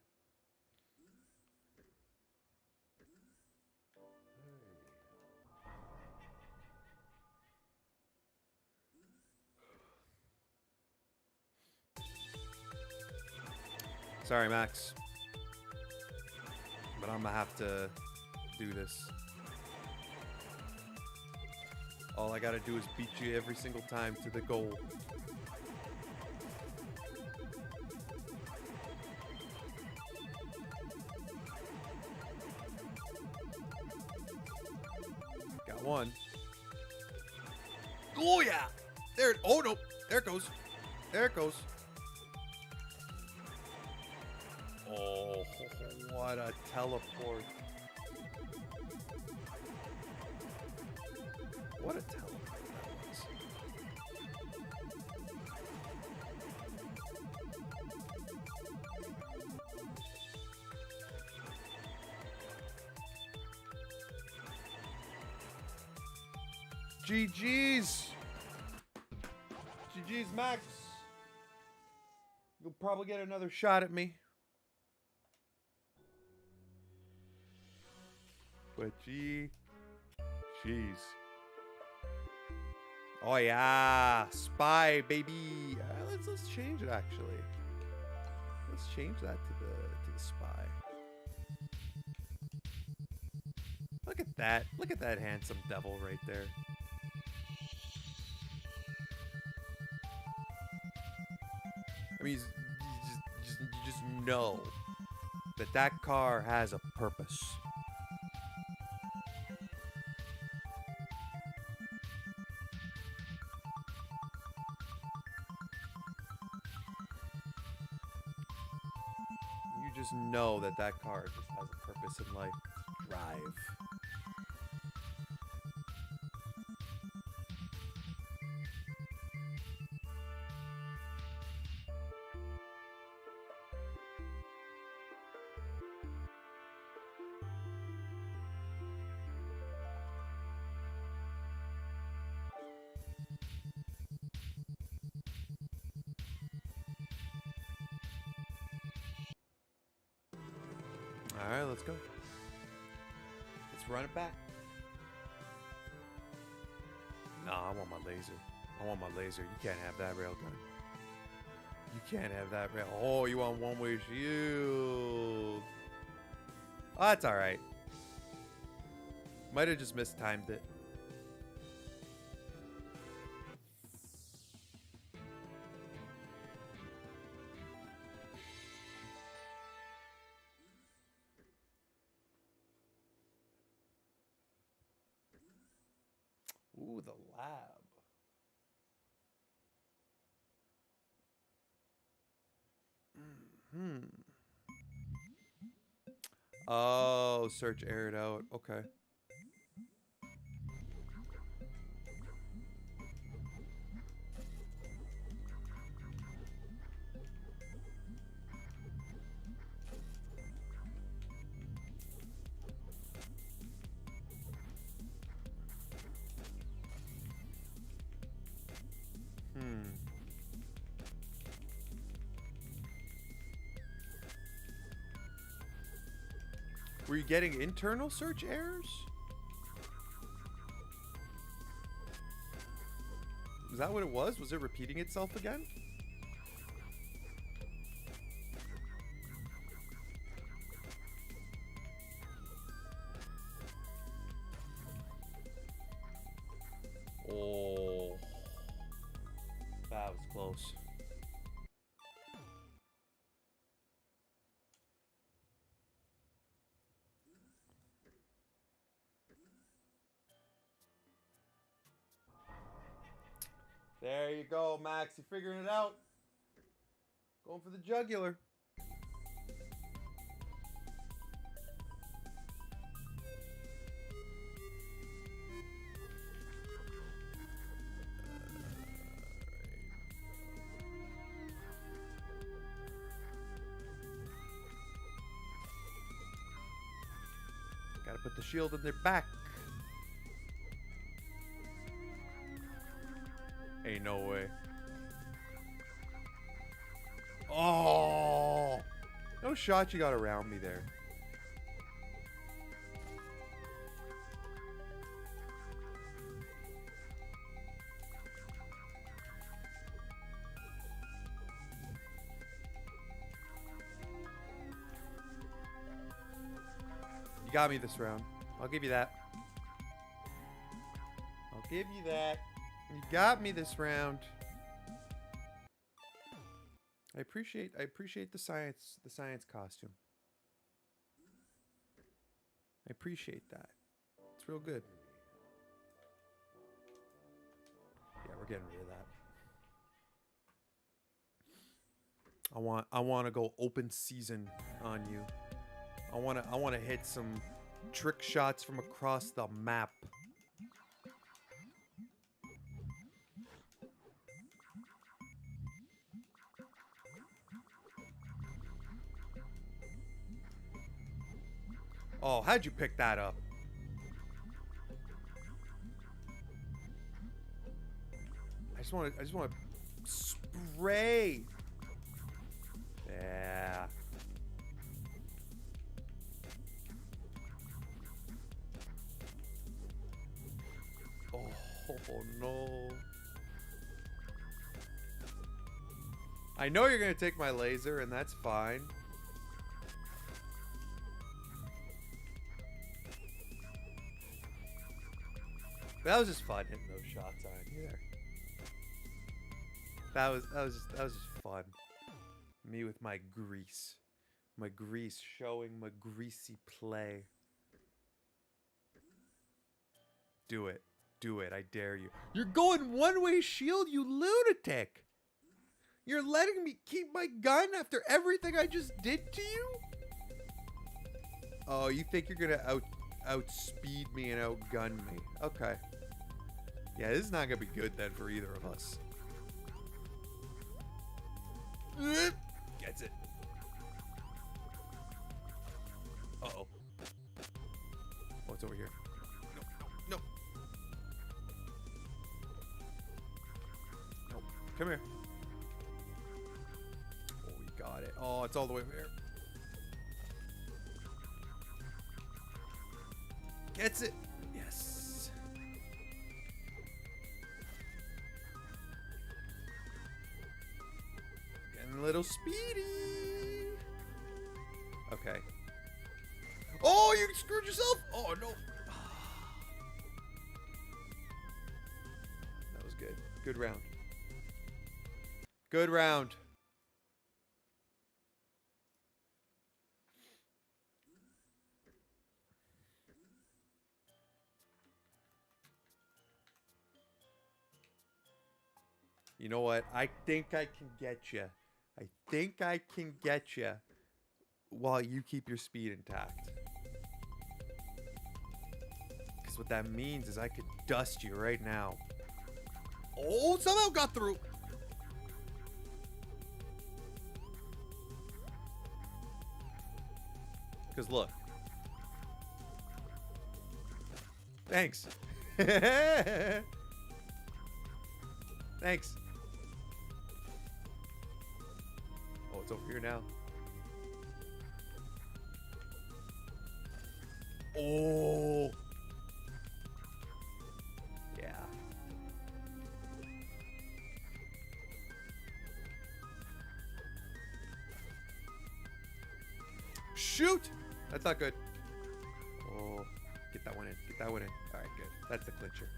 Sorry, Max. But I'm gonna have to do this. All I gotta do is beat you every single time to the goal. Got one. Oh yeah! There. Oh no! There it goes. There it goes. Oh, what a teleport. What a teleport that was. GG's. GG's, Max. You'll probably get another shot at me. But jeez. Oh yeah, spy baby. Let's change it actually. Let's change that to the spy. Look at that. Look at that handsome devil right there. I mean, you just know that that car has a purpose. You just know that that car just has a purpose in life. Drive. All right, let's go. Let's run it back. Nah, I want my laser. I want my laser. You can't have that railgun. You can't have that rail. Oh, you want one-way shield. Oh, that's all right. Might have just mistimed it. Ooh, the lab. Hmm. Oh, search aired out. Okay. Hmm. Were you getting internal search errors? Is that what it was? Was it repeating itself again? Oh. That was close. There you go, Max. You're figuring it out. Going for the jugular. Gotta put the shield in their back. Ain't no way. Oh! No shot you got around me there. You got me this round. I'll give you that. I'll give you that. You got me this round. I appreciate the science costume. I appreciate that. It's real good. Yeah, we're getting rid of that. I want to go open season on you. I want to hit some trick shots from across the map. Oh, how'd you pick that up? I just want to spray. Yeah. Oh no. I know you're gonna take my laser, and that's fine. That was just fun hitting those shots on you there. That was just fun. Me with my grease. My grease showing my greasy play. Do it. Do it. I dare you. You're going one-way shield, you lunatic. You're letting me keep my gun after everything I just did to you? Oh, you think you're gonna outspeed me and outgun me. Okay. Yeah, this is not gonna be good then for either of us. Gets it. Uh-oh. Oh, it's over here. No, no, no. No, come here. Oh, we got it. Oh, it's all the way over here. Gets it. Yes. Getting a little speedy. Okay. Oh, you screwed yourself. Oh, no. That was good. Good round. Good round. You know what? I think I can get you. I think I can get you while you keep your speed intact. Because what that means is I could dust you right now. Oh, somehow got through. Because look. Thanks. Thanks. Oh, it's over here now. Oh. Yeah. Shoot! That's not good. Oh, get that one in. Get that one in. All right, good. That's the clincher.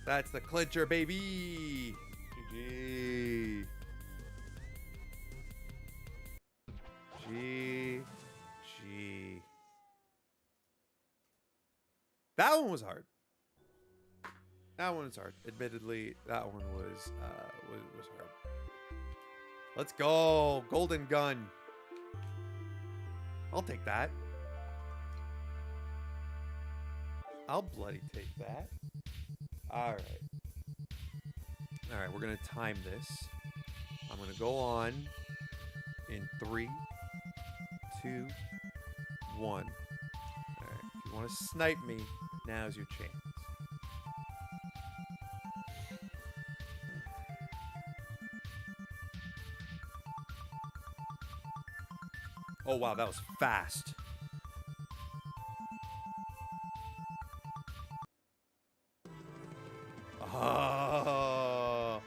That's the clincher, baby. GG. GG. That one was hard. That one was hard. Admittedly, that one was hard. Let's go. Golden gun. I'll take that. I'll bloody take that. All right. All right, we're going to time this. I'm going to go on in 3, 2, 1. All right. If you want to snipe me, now's your chance. Oh, wow, that was fast. Ah.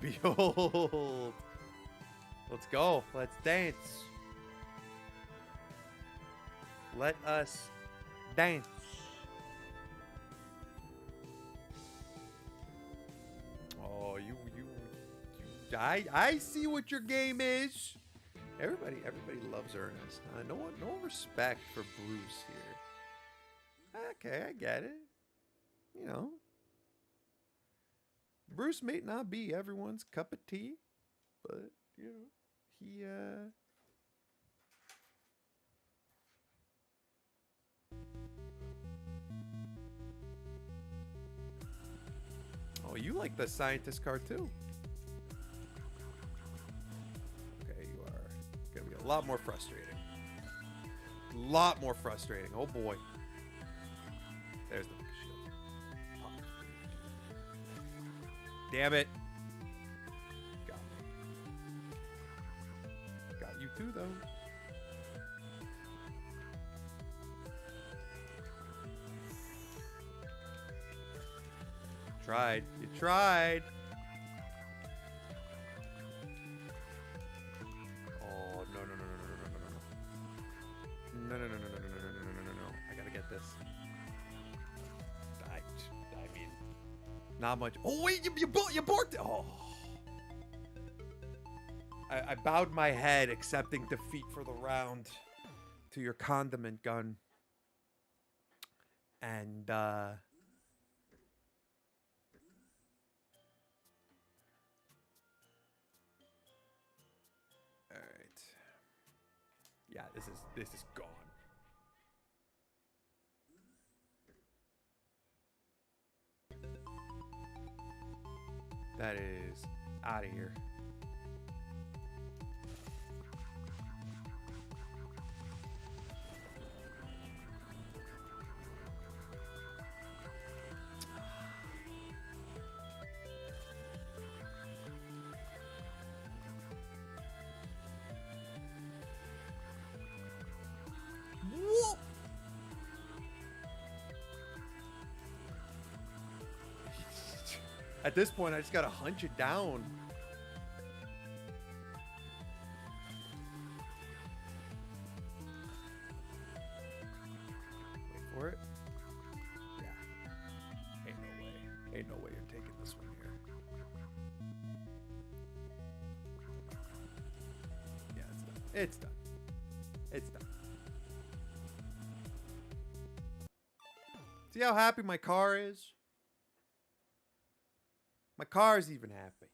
Behold. Let's go. Let's dance. Let us dance. Oh, you I see what your game is. Everybody loves Ernest. No one respect for Bruce here. Okay, I get it. You know, Bruce may not be everyone's cup of tea, but you know, he Oh, you like the scientist card too. Okay, you are gonna be a lot more frustrating. A lot more frustrating. Oh boy. There's the shield. Pop. Damn it. Got me. Got you too, though. Tried. You tried. Not much. Oh, wait, you borked it. Oh. I bowed my head, accepting defeat for the round to your condiment gun. And, Alright. Yeah, this is gone. That is out of here. Whoa! At this point, I just gotta hunch it down. Wait for it. Yeah. Ain't no way. Ain't no way you're taking this one here. Yeah, it's done. It's done. It's done. See how happy my car is? My car is even happy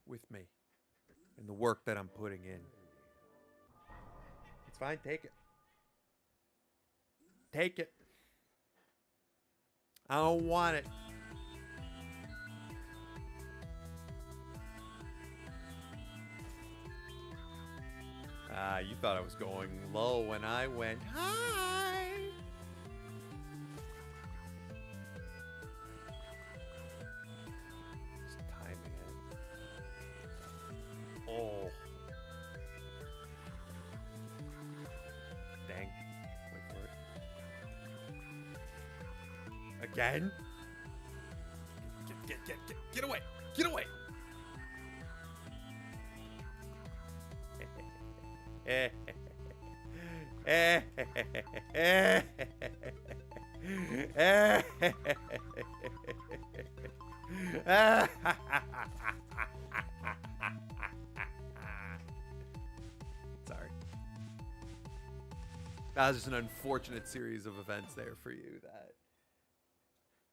with me and the work that I'm putting in. It's fine. Take it. Take it. I don't want it. You thought I was going low when I went high. Just timing it. Oh. Dang. Wait for it. Again? Get away! Get away! Sorry. That was just an unfortunate series of events there for you that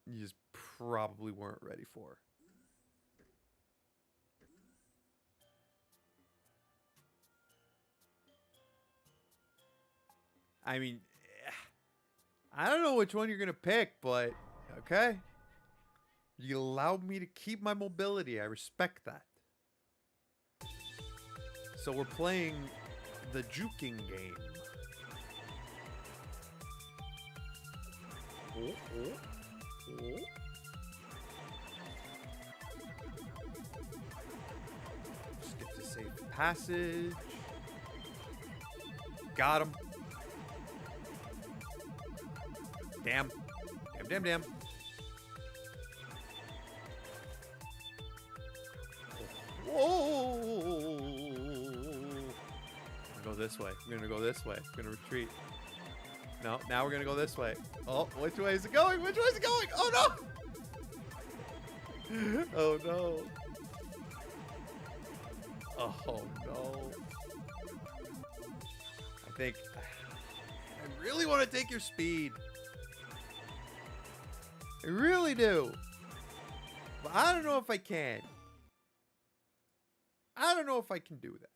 you just probably weren't ready for. I mean, I don't know which one you're going to pick, but okay. You allowed me to keep my mobility. I respect that. So we're playing the juking game. Oh, oh, oh. Just get to safe passage. Got him. Damn. Damn. Whoa. Go this way. We're gonna go this way. We're gonna retreat. No, now we're gonna go this way. Oh, which way is it going? Which way is it going? Oh no! Oh no. Oh no. I think I really want to take your speed. I really do. But I don't know if I can. I don't know if I can do that.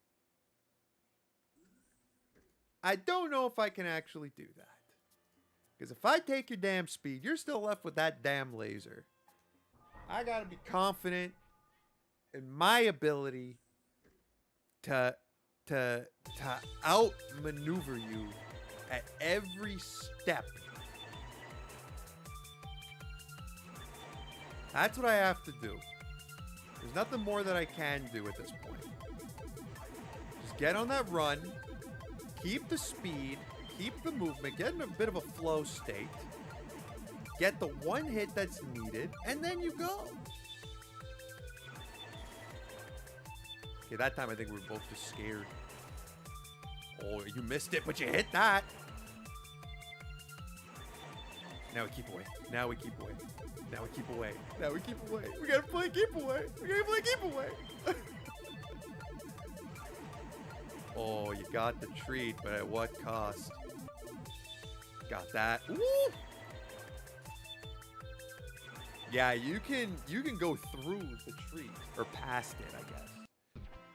I don't know if I can actually do that. Because if I take your damn speed, you're still left with that damn laser. I gotta be confident in my ability to outmaneuver you at every step. That's what I have to do. There's nothing more that I can do at this point. Just get on that run. Keep the speed. Keep the movement. Get in a bit of a flow state. Get the one hit that's needed. And then you go. Okay, that time I think we were both just scared. Oh, you missed it, but you hit that. Now we keep away. Now we keep away. Now we keep away. Now we keep away. We gotta play keep away. We gotta play keep away. Oh, you got the treat, but at what cost? Got that. Woo! Yeah, you can go through the treat or past it, I guess.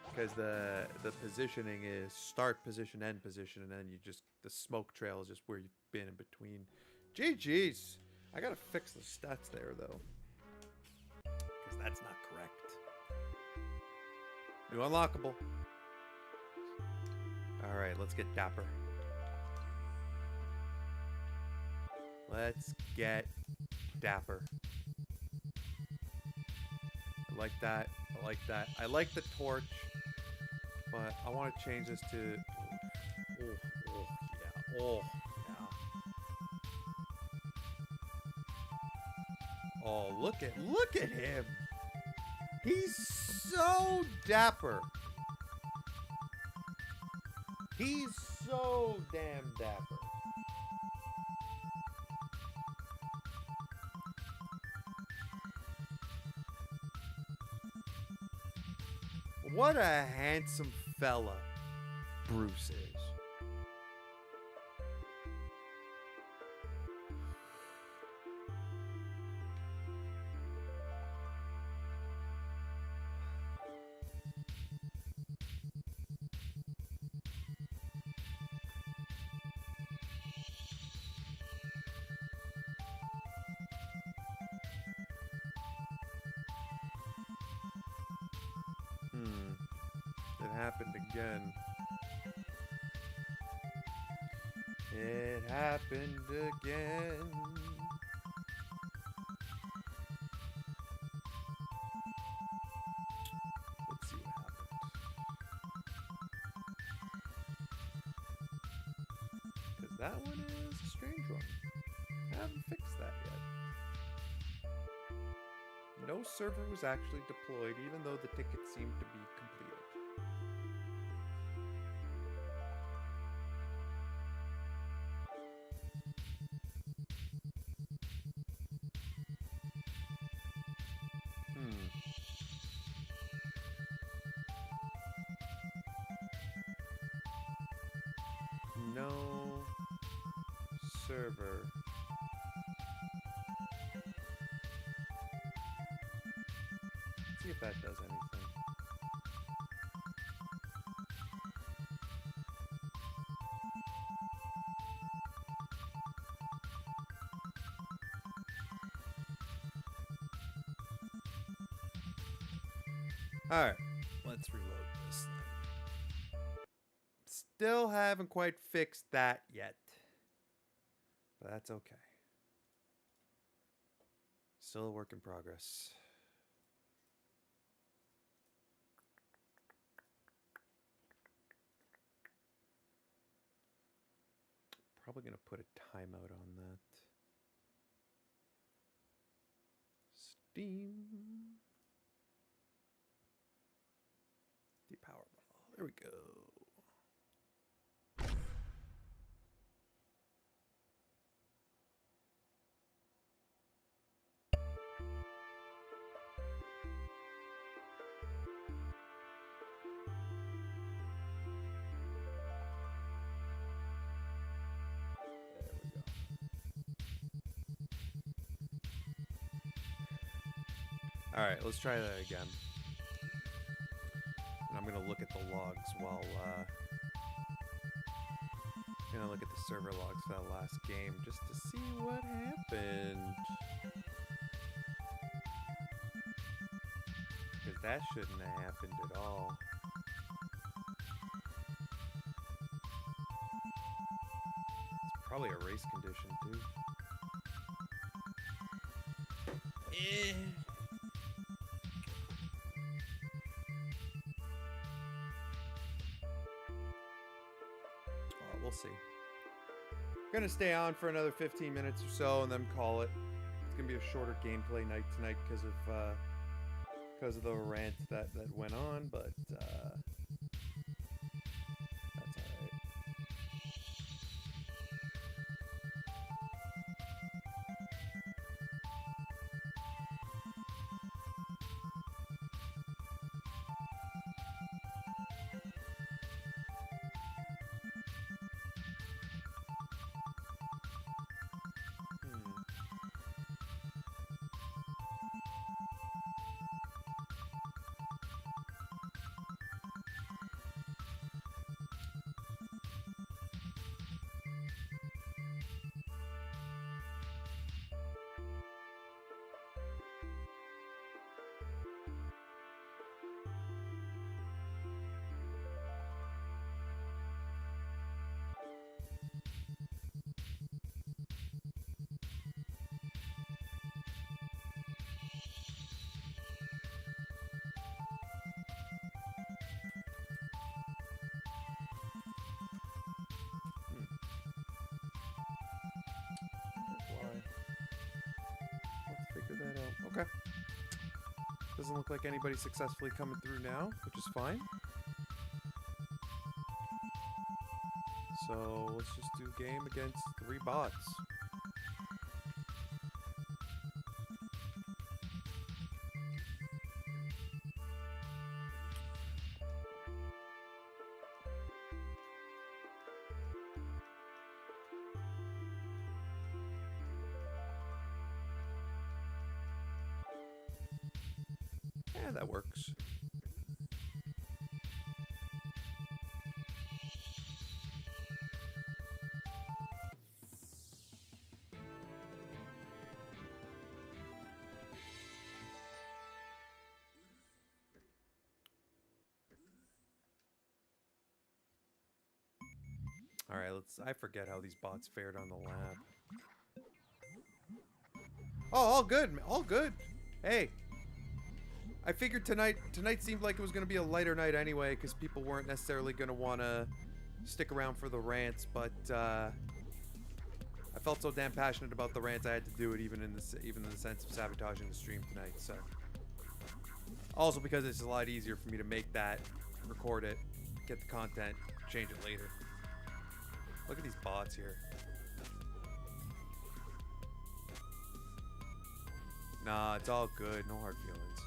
Because the positioning is start position, end position, and then you just the smoke trail is just where you've been in between. GG's. I gotta fix the stats there though, because that's not correct. New unlockable. All right, let's get dapper. Let's get dapper. I like that. I like that. I like the torch, but I want to change this to. Oh, yeah. Oh, yeah. Oh, look at him. He's so dapper. He's so damn dapper. What a handsome fella Bruce is. It happened again. It happened again. Let's see what happened. Because that one is a strange one. I haven't fixed that yet. No server was actually deployed, even though the ticket seemed to be completed. No server. Let's see if that does anything. Alright, let's reload this thing. Still haven't quite fixed that yet. But that's okay. Still a work in progress. Probably going to put a timeout on that. Steam. DepowerBall. There we go. Alright, let's try that again. And I'm gonna look at the logs while, gonna look at the server logs for that last game just to see what happened. Because that shouldn't have happened at all. It's probably a race condition, too. We'll see. Gonna stay on for another 15 minutes or so and then call it. It's gonna be a shorter gameplay night tonight because of the rant that went on, but that's alright. that out. Okay. Doesn't look like anybody's successfully coming through now, which is fine. So let's just do game against 3 bots. Yeah, that works. All right, I forget how these bots fared on the lab. Oh, all good, all good. Hey, I figured tonight seemed like it was going to be a lighter night anyway, because people weren't necessarily going to want to stick around for the rants, but I felt so damn passionate about the rants, I had to do it even in the sense of sabotaging the stream tonight. So, also because it's a lot easier for me to make that, record it, get the content, change it later. Look at these bots here. Nah, it's all good. No hard feelings.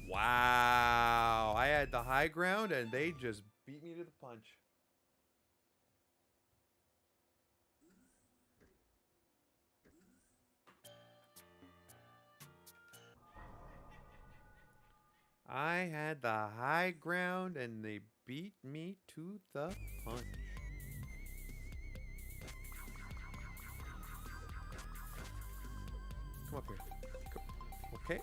Wow. I had the high ground and they just beat me to the punch. I had the high ground and they beat me to the punch. Come up here. Come. Okay.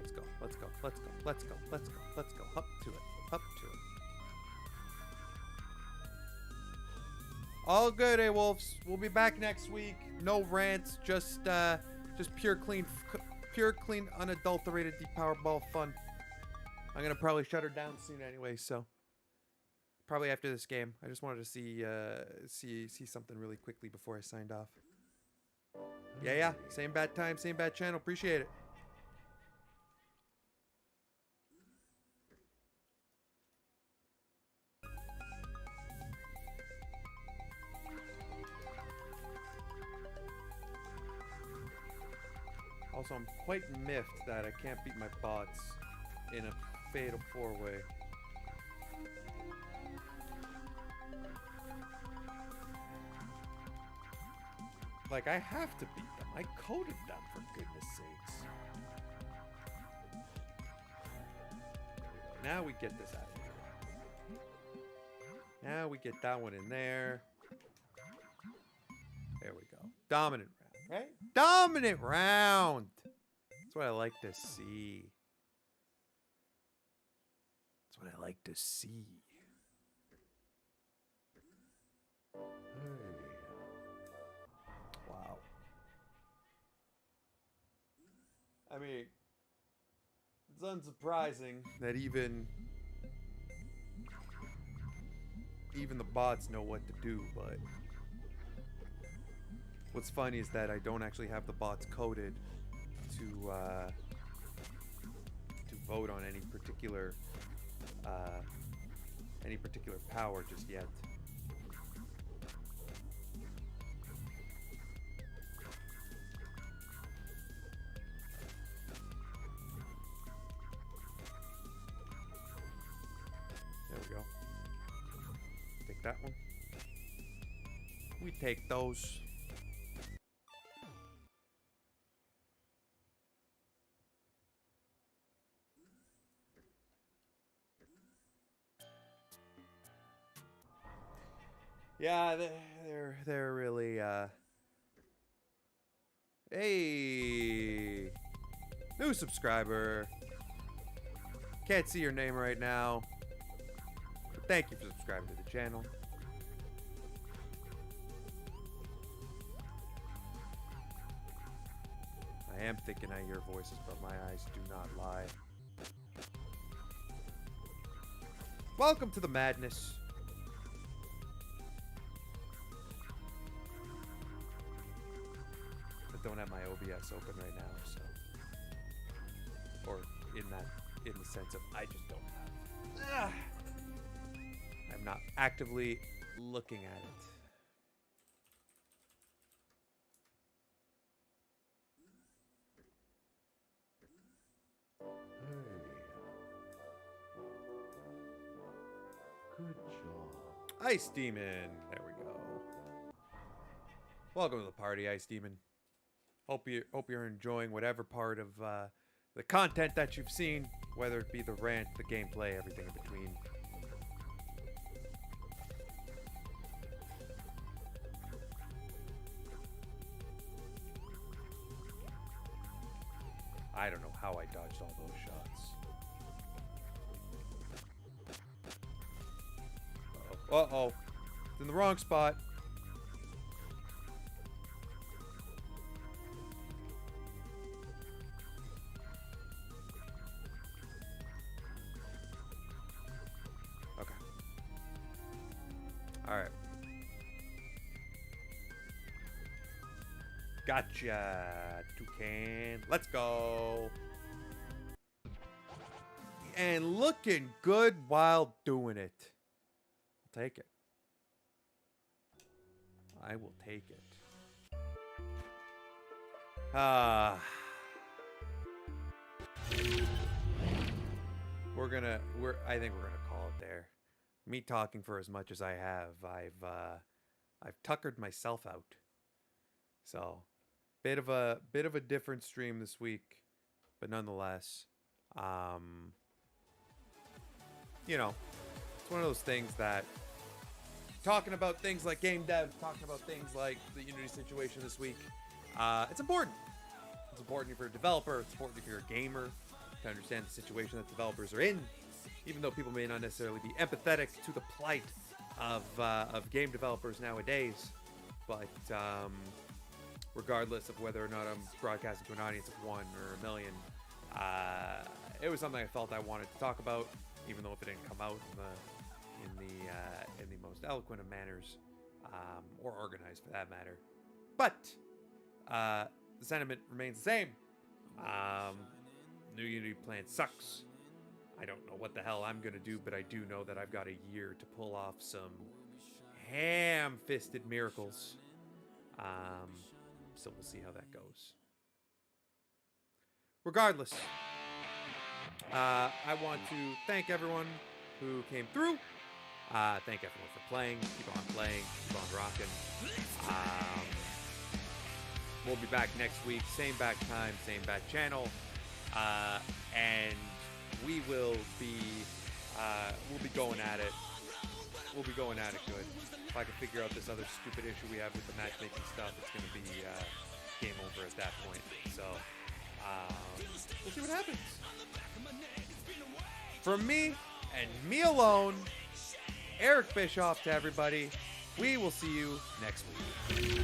Let's go. Let's go. Let's go. Let's go. Let's go. Up to it. Up to it. All good, wolves. We'll be back next week. No rants. Just pure clean, unadulterated DepowerBall fun. I'm gonna probably shut her down soon anyway. So probably after this game. I just wanted to see something really quickly before I signed off. Yeah. Same bad time, same bad channel. Appreciate it. Also, I'm quite miffed that I can't beat my bots in a fatal 4-way. Like, I have to beat them. I coded them, for goodness sakes. Now we get this out of here. Now we get that one in there. There we go. Dominant round. Right? Dominant round. That's what I like to see. That's what I like to see. Hey. Wow. I mean, it's unsurprising that even the bots know what to do, but what's funny is that I don't actually have the bots coded to vote on any particular power just yet. There we go. Take that one. We take those. Yeah, they're really hey, new subscriber. Can't see your name right now, but thank you for subscribing to the channel. I am thinking I hear voices, but my eyes do not lie. Welcome to the madness. I don't have my OBS open right now, so. Or in the sense of I just don't have. I'm not actively looking at it. Good job. Ice Demon. There we go. Welcome to the party, Ice Demon. Hope you're enjoying whatever part of the content that you've seen, whether it be the rant, the gameplay, everything in between. I don't know how I dodged all those shots. Uh-oh. It's in the wrong spot. Okay. Alright. Gotcha, Toucan. Let's go. And looking good while doing it. I'll take it. I will take it. I think we're gonna call it there. Me talking for as much as I have, I've tuckered myself out. So, bit of a different stream this week, but nonetheless, you know, it's one of those things that talking about things like game dev, talking about things like the Unity situation this week, it's important. It's important if you're a developer. It's important if you're a gamer to understand the situation that developers are in, even though people may not necessarily be empathetic to the plight of game developers nowadays. But regardless of whether or not I'm broadcasting to an audience of 1 or a million, it was something I felt I wanted to talk about, even though if it didn't come out in the most eloquent of manners, or organized for that matter. But the sentiment remains the same. New Unity plan sucks. I don't know what the hell I'm gonna do, but I do know that I've got a year to pull off some ham-fisted miracles. So we'll see how that goes. Regardless, I want to thank everyone who came through. Thank everyone for playing. Keep on playing. Keep on rocking. We'll be back next week. Same back time, same back channel. And we will be we'll be going at it. We'll be going at it good. If I can figure out this other stupid issue we have with the matchmaking stuff, it's going to be game over at that point. So, we'll see what happens. From me, and me alone, Eric Bischoff to everybody, we will see you next week.